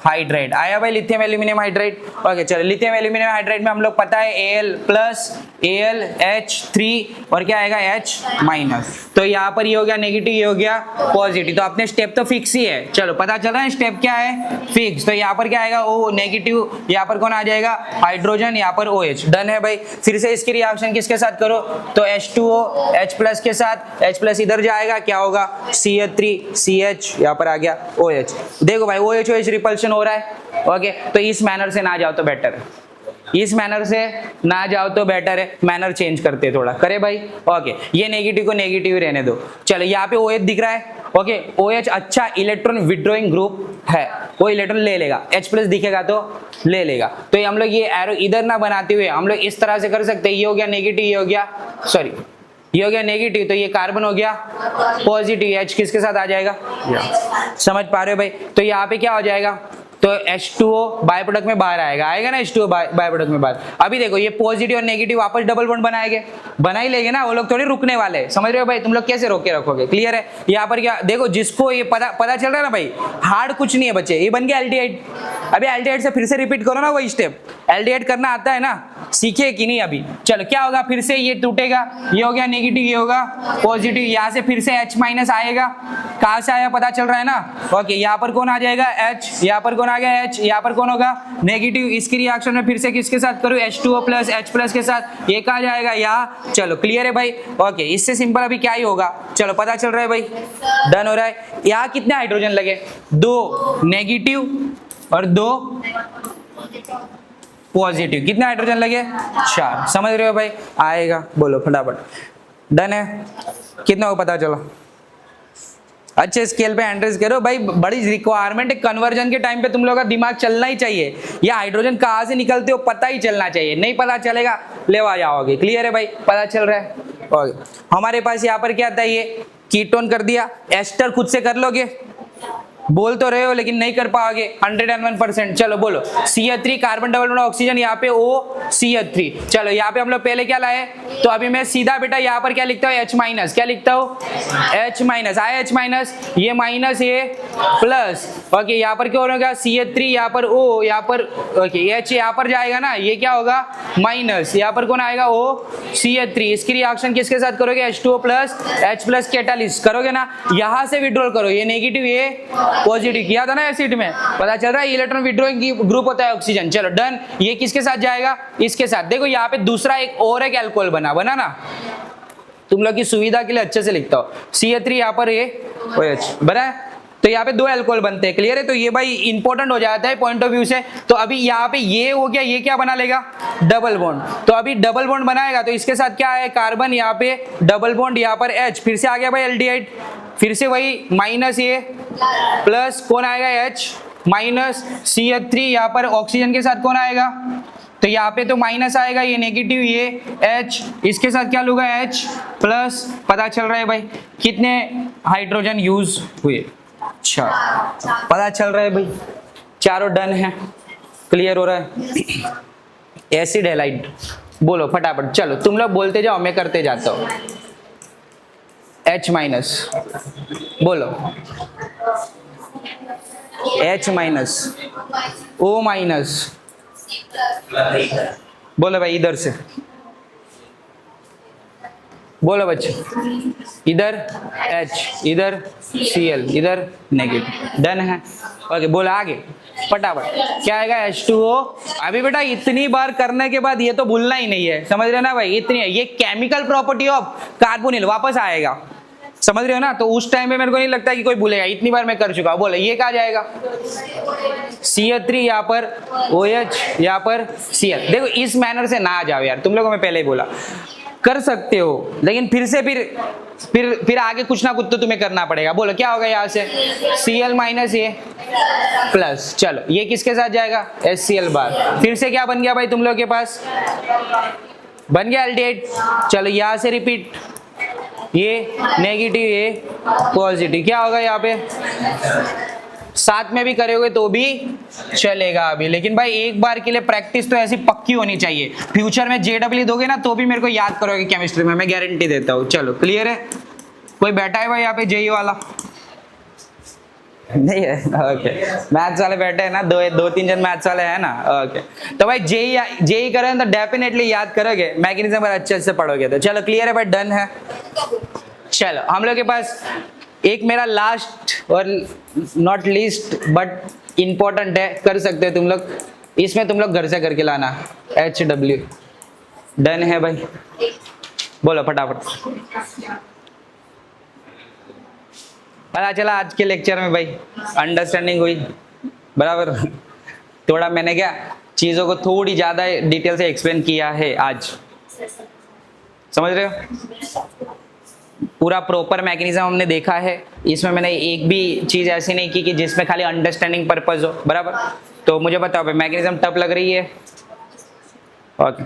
हाइड्राइड आया भाई, लिथियम एल्यूमिनियम हाइड्राइड। ओके चलो, लिथियम एल्यूमिनियम हाइड्राइड में हम लोग पता है Al प्लस AlH3 और क्या आएगा H माइनस। तो यहाँ पर ये हो गया नेगेटिव, ये हो गया पॉजिटिव। तो अपने स्टेप तो फिक्स ही है, चलो पता चल रहा है स्टेप क्या है, फिक्स। तो यहाँ पर क्या आएगा O नेगेटिव, यहाँ पर कौन आ जाएगा हाइड्रोजन, यहाँ पर OH। डन है भाई। फिर से इसकी रिएक्शन किसके साथ करो, तो H2O H प्लस के साथ, H प्लस इधर जाएगा, क्या होगा CH3 CH, यहाँ पर आ गया OH। देखो भाई OH OH रिपल्शन हो रहा है। ओके तो इस मैनर से ना जाओ तो बेटर है, इस मैनर से ना जाओ तो बेटर है, मैनर चेंज करते थोड़ा, करे भाई। ओके ये नेगेटिव को नेगेटिव रहने दो। चलो यहाँ पे OH दिख रहा है। ओके OH अच्छा इलेक्ट्रॉन विड्रॉइंग ग्रुप है, वो इलेक्ट्रॉन ले लेगा, H प्लस दिखेगा तो ले लेगा। तो हम लोग ये एरो इधर ना बनाते हुए हम लोग इस तरह से कर सकते हैं, ये हो गया नेगेटिव, ये हो गया सॉरी ये हो गया नेगेटिव, तो ये कार्बन हो गया पॉजिटिव, H किसके साथ आ जाएगा, समझ पा रहे हो भाई। तो यहाँ पे क्या हो जाएगा, तो H2O बाय प्रोडक्ट में बाहर आएगा, आएगा ना H2O बाय प्रोडक्ट में बाहर। अभी देखो ये पॉजिटिव और नेगेटिव वापस डबल बॉन्ड बनाएंगे, बना ही लेंगे ना, वो लोग थोड़ी रुकने वाले हैं, समझ रहे हो भाई। तुम लोग कैसे रोक के रखोगे, क्लियर है। यहाँ पर क्या देखो, जिसको ये पता चल रहा है ना भाई, हार्ड कुछ नहीं है बच्चे, ये बन गया एल्डिहाइड। अभी एल्डिहाइड से फिर से रिपीट करो ना वही स्टेप, एल्डिहाइड करना आता है ना, सीखे कि नहीं अभी। चलो क्या होगा, फिर से ये टूटेगा, ये हो गया नेगेटिव, ये होगा पॉजिटिव, यहाँ से फिर से H माइनस आएगा, कहाँ से आया पता चल रहा है ना। ओके यहाँ पर कौन आ जाएगा H, यहाँ पर कौन आ गया H, यहाँ पर कौन होगा नेगेटिव। इसकी रिएक्शन में फिर से किसके साथ करूँ, H2O प्लस H प्लस के साथ, ये कहाँ जाएगा यहाँ। चलो क्लियर है भाई। ओके इससे सिंपल अभी क्या ही होगा, चलो पता चल रहा है भाई, डन हो रहा है। यहाँ कितने हाइड्रोजन लगे, 2 नेगेटिव और 2 पॉजिटिव, कितने हाइड्रोजन लगे 4, समझ रहे हो भाई। आएगा बोलो फटाफट, डन है, कितना हो पता चलो। अच्छे स्केल पे एंट्रीज करो भाई, बड़ी रिक्वायरमेंट है कन्वर्जन के टाइम पे, तुम लोगों का दिमाग चलना ही चाहिए, या हाइड्रोजन कहाँ से निकलते हो पता ही चलना चाहिए, नहीं पता चलेगा ले आ जाओगे। क्लियर है भाई, पता चल रहा है। और हमारे पास यहाँ पर क्या था, ये कीटोन कर दिया, एस्टर खुद से कर लोगे, बोल तो रहे हो लेकिन नहीं कर पाओगे 101%। चलो बोलो CH3 carbon double bond oxygen, यहाँ पे OCH3। चलो यहाँ पे हम लोग पहले क्या लाए, तो अभी मैं सीधा बेटा यहाँ पर क्या लिखता हूँ H माइनस, क्या लिखता हूँ H माइनस, आया H माइनस, ये माइनस ये प्लस। ओके यहाँ पर क्या होगा CH3, यहाँ पर O, यहाँ पर ओके H यहाँ पर जाएगा ना, ये क्या होगा माइनस, यहाँ पर कौन आएगा OCH3। इसकी रिएक्शन किसके साथ करोगे, H2O plus H plus catalyst करोगे ना, यहाँ से विड्रॉल करो, ये नेगेटिव ये पॉजिटिव, किया था ना एसिड में, पता चल रहा है इलेक्ट्रॉन विड्रॉइंग ग्रुप होता है ऑक्सीजन। चलो डन, ये किसके साथ जाएगा, इसके साथ। देखो यहाँ पे दूसरा एक और एक अल्कोहल बना ना, तुम लोग की सुविधा के लिए अच्छे से लिखता हूँ, CH3 यहाँ पर ये OH बना है, तो यहाँ पे 2 अल्कोहल बनते हैं। क्लियर है, तो ये भाई इंपॉर्टेंट हो जाता है पॉइंट ऑफ व्यू से। तो अभी यहाँ पे ये हो गया, ये क्या बना लेगा डबल बॉन्ड, तो अभी डबल बॉन्ड बनाएगा, तो इसके साथ क्या है कार्बन, यहाँ पे डबल बॉन्ड, यहाँ पर H, फिर से आ गया भाई एल्डिहाइड, फिर से वही माइनस ये प्लस कौन आएगा H माइनस CH3, यहाँ पर ऑक्सीजन के साथ कौन आएगा, तो यहाँ पे तो माइनस आएगा, ये नेगेटिव ये H, इसके साथ क्या लूंगा H प्लस। पता चल रहा है भाई कितने हाइड्रोजन यूज हुए, अच्छा पता चल रहा है भाई, चारों डन है, क्लियर हो रहा है। एसिड हैलाइड बोलो फटाफट, चलो तुम लोग बोलते जाओ मैं करते जाता हूँ। H माइनस बोलो, H माइनस, O माइनस बोलो भाई, इधर से बोलो बच्चे, इधर H, इधर Cl, इधर नेगेटिव, डन है। ओके बोलो आगे फटाफट, क्या आएगा H2O। अभी बेटा इतनी बार करने के बाद ये तो भूलना ही नहीं है, समझ रहे हो ना भाई, इतनी है, ये केमिकल प्रॉपर्टी ऑफ कार्बोनिल वापस आएगा, समझ रहे हो ना। तो उस टाइम पे मेरे को नहीं लगता कि कोई भूलेगा, इतनी बार मैं कर चुका हूं। बोले ये कहा जाएगा CH3, यहाँ पर OH, यहाँ पर Cl। देखो इस मैनर से ना आ जाओ यार, तुम लोगों में पहले ही बोला कर सकते हो, लेकिन फिर से फिर आगे कुछ ना कुछ तो तुम्हें करना पड़ेगा। बोलो क्या होगा यहाँ से Cl माइनस ये प्लस, चलो ये किसके साथ जाएगा HCl बार, फिर से क्या बन गया भाई तुम लोग के पास, बन गया एल्डिहाइड। चलो यहाँ से रिपीट, ये नेगेटिव ये पॉजिटिव, क्या होगा यहाँ पे, साथ में भी करोगे तो भी चलेगा अभी, लेकिन भाई एक बार के लिए प्रैक्टिस तो ऐसी पक्की होनी चाहिए, फ्यूचर में JEE दोगे ना तो भी मेरे को याद करोगे केमिस्ट्री में, मैं गारंटी देता हूँ। चलो क्लियर है, कोई बैठा है भाई यहाँ पे JEE वाला, नहीं है, ओके। मैथ्स वाले बैठे हैं ना, दो तीन जन मैथ्स वाले हैं ना, ओके। तो भाई जेई करें तो डेफिनेटली याद करोगे, मैकेनिज्म पर अच्छे से पढ़ोगे। तो चलो क्लियर है भाई, डन है। चलो हम लोग के पास एक मेरा लास्ट और नॉट लीस्ट बट इंपॉर्टेंट है, कर सकते हो तुम लोग, इसमें तुम लोग घर से करके लाना। HW डन है भाई, बोलो फटाफट। पता चला आज के लेक्चर में भाई अंडरस्टैंडिंग हुई बराबर। थोड़ा मैंने क्या चीज़ों को थोड़ी ज़्यादा डिटेल से एक्सप्लेन किया है आज, समझ रहे हो। पूरा प्रॉपर मैकेनिज्म हमने देखा है, इसमें मैंने एक भी चीज़ ऐसी नहीं की कि जिसमें खाली अंडरस्टैंडिंग पर्पज हो, बराबर। तो मुझे बताओ भाई मैकेनिज्म टफ लग रही है? ओके,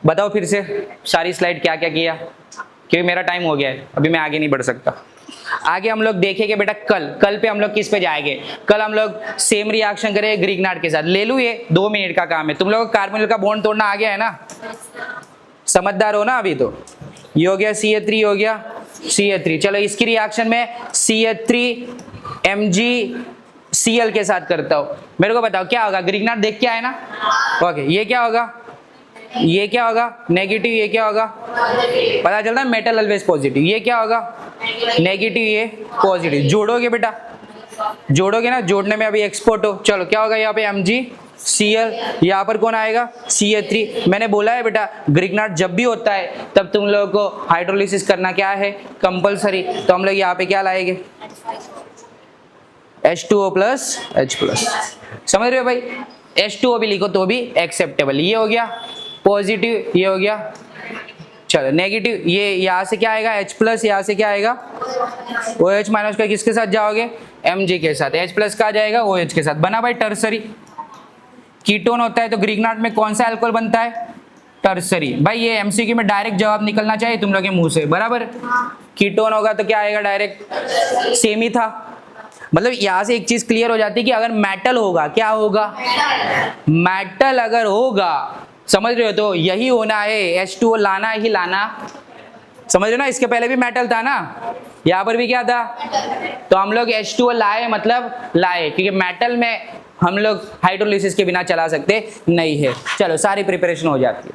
बताओ फिर से सारी स्लाइड क्या क्या किया, क्योंकि मेरा टाइम हो गया है, अभी मैं आगे नहीं बढ़ सकता। आगे हम लोग देखेंगे बेटा कल पे हम लोग किस पे जाएंगे। कल हम लोग सेम रिएक्शन करेंगे ग्रिग्नार्ड के साथ। ले लूँ, ये 2 मिनट का काम है। तुम लोग कार्बोनिल का बॉन्ड तोड़ना आ गया है ना, समझदार हो ना अभी। तो ये हो गया CH3, हो गया CH3। चलो इसकी रिएक्शन में CH3 MgCl के साथ करता हूँ। मेरे को बताओ क्या होगा, ग्रिग्नार्ड देख के आए ना। ओके, ये क्या होगा, ये क्या होगा नेगेटिव, ये क्या होगा पता चलता है मेटल ऑलवेज पॉजिटिव। ये क्या होगा नेगेटिव, ये पॉजिटिव। जोड़ोगे बेटा, जोड़ोगे ना, जोड़ने में अभी एक्सपोर्ट हो। चलो क्या होगा यहाँ पे MgCl, यहाँ पर कौन आएगा CH3। मैंने बोला है बेटा ग्रिग्नार्ड जब भी होता है तब तुम लोगों को हाइड्रोलिसिस करना क्या है कंपलसरी। तो हम लोग यहाँ पे क्या लाएंगे H2O प्लस H+। समझ रहे हो भाई, H2O भी लिखो तो भी एक्सेप्टेबल। ये हो गया पॉजिटिव, ये हो गया चलो नेगेटिव। ये यहाँ से क्या आएगा H+, यहाँ से क्या आएगा OH माइनस का किसके साथ जाओगे Mg के साथ। H+ का आ जाएगा OH के साथ। बना भाई टर्सरी। कीटोन होता है तो ग्रिग्नार्ड में कौन सा अल्कोहल बनता है टर्सरी। भाई ये MCQ में डायरेक्ट जवाब निकलना चाहिए तुम लोग के मुंह से, बराबर। कीटोन होगा तो क्या आएगा डायरेक्ट, सेम ही था। मतलब यहाँ से एक चीज क्लियर हो जाती है कि अगर मेटल होगा, क्या होगा मेटल अगर होगा, समझ रहे हो, तो यही होना है H2O लाना ही लाना। समझ रहे हो ना, इसके पहले भी मेटल था ना, यहाँ पर भी क्या था। तो हम लोग H2O लाए मतलब लाए, क्योंकि मेटल में हम लोग हाइड्रोलिसिस के बिना चला सकते नहीं है। चलो सारी प्रिपरेशन हो जाती है।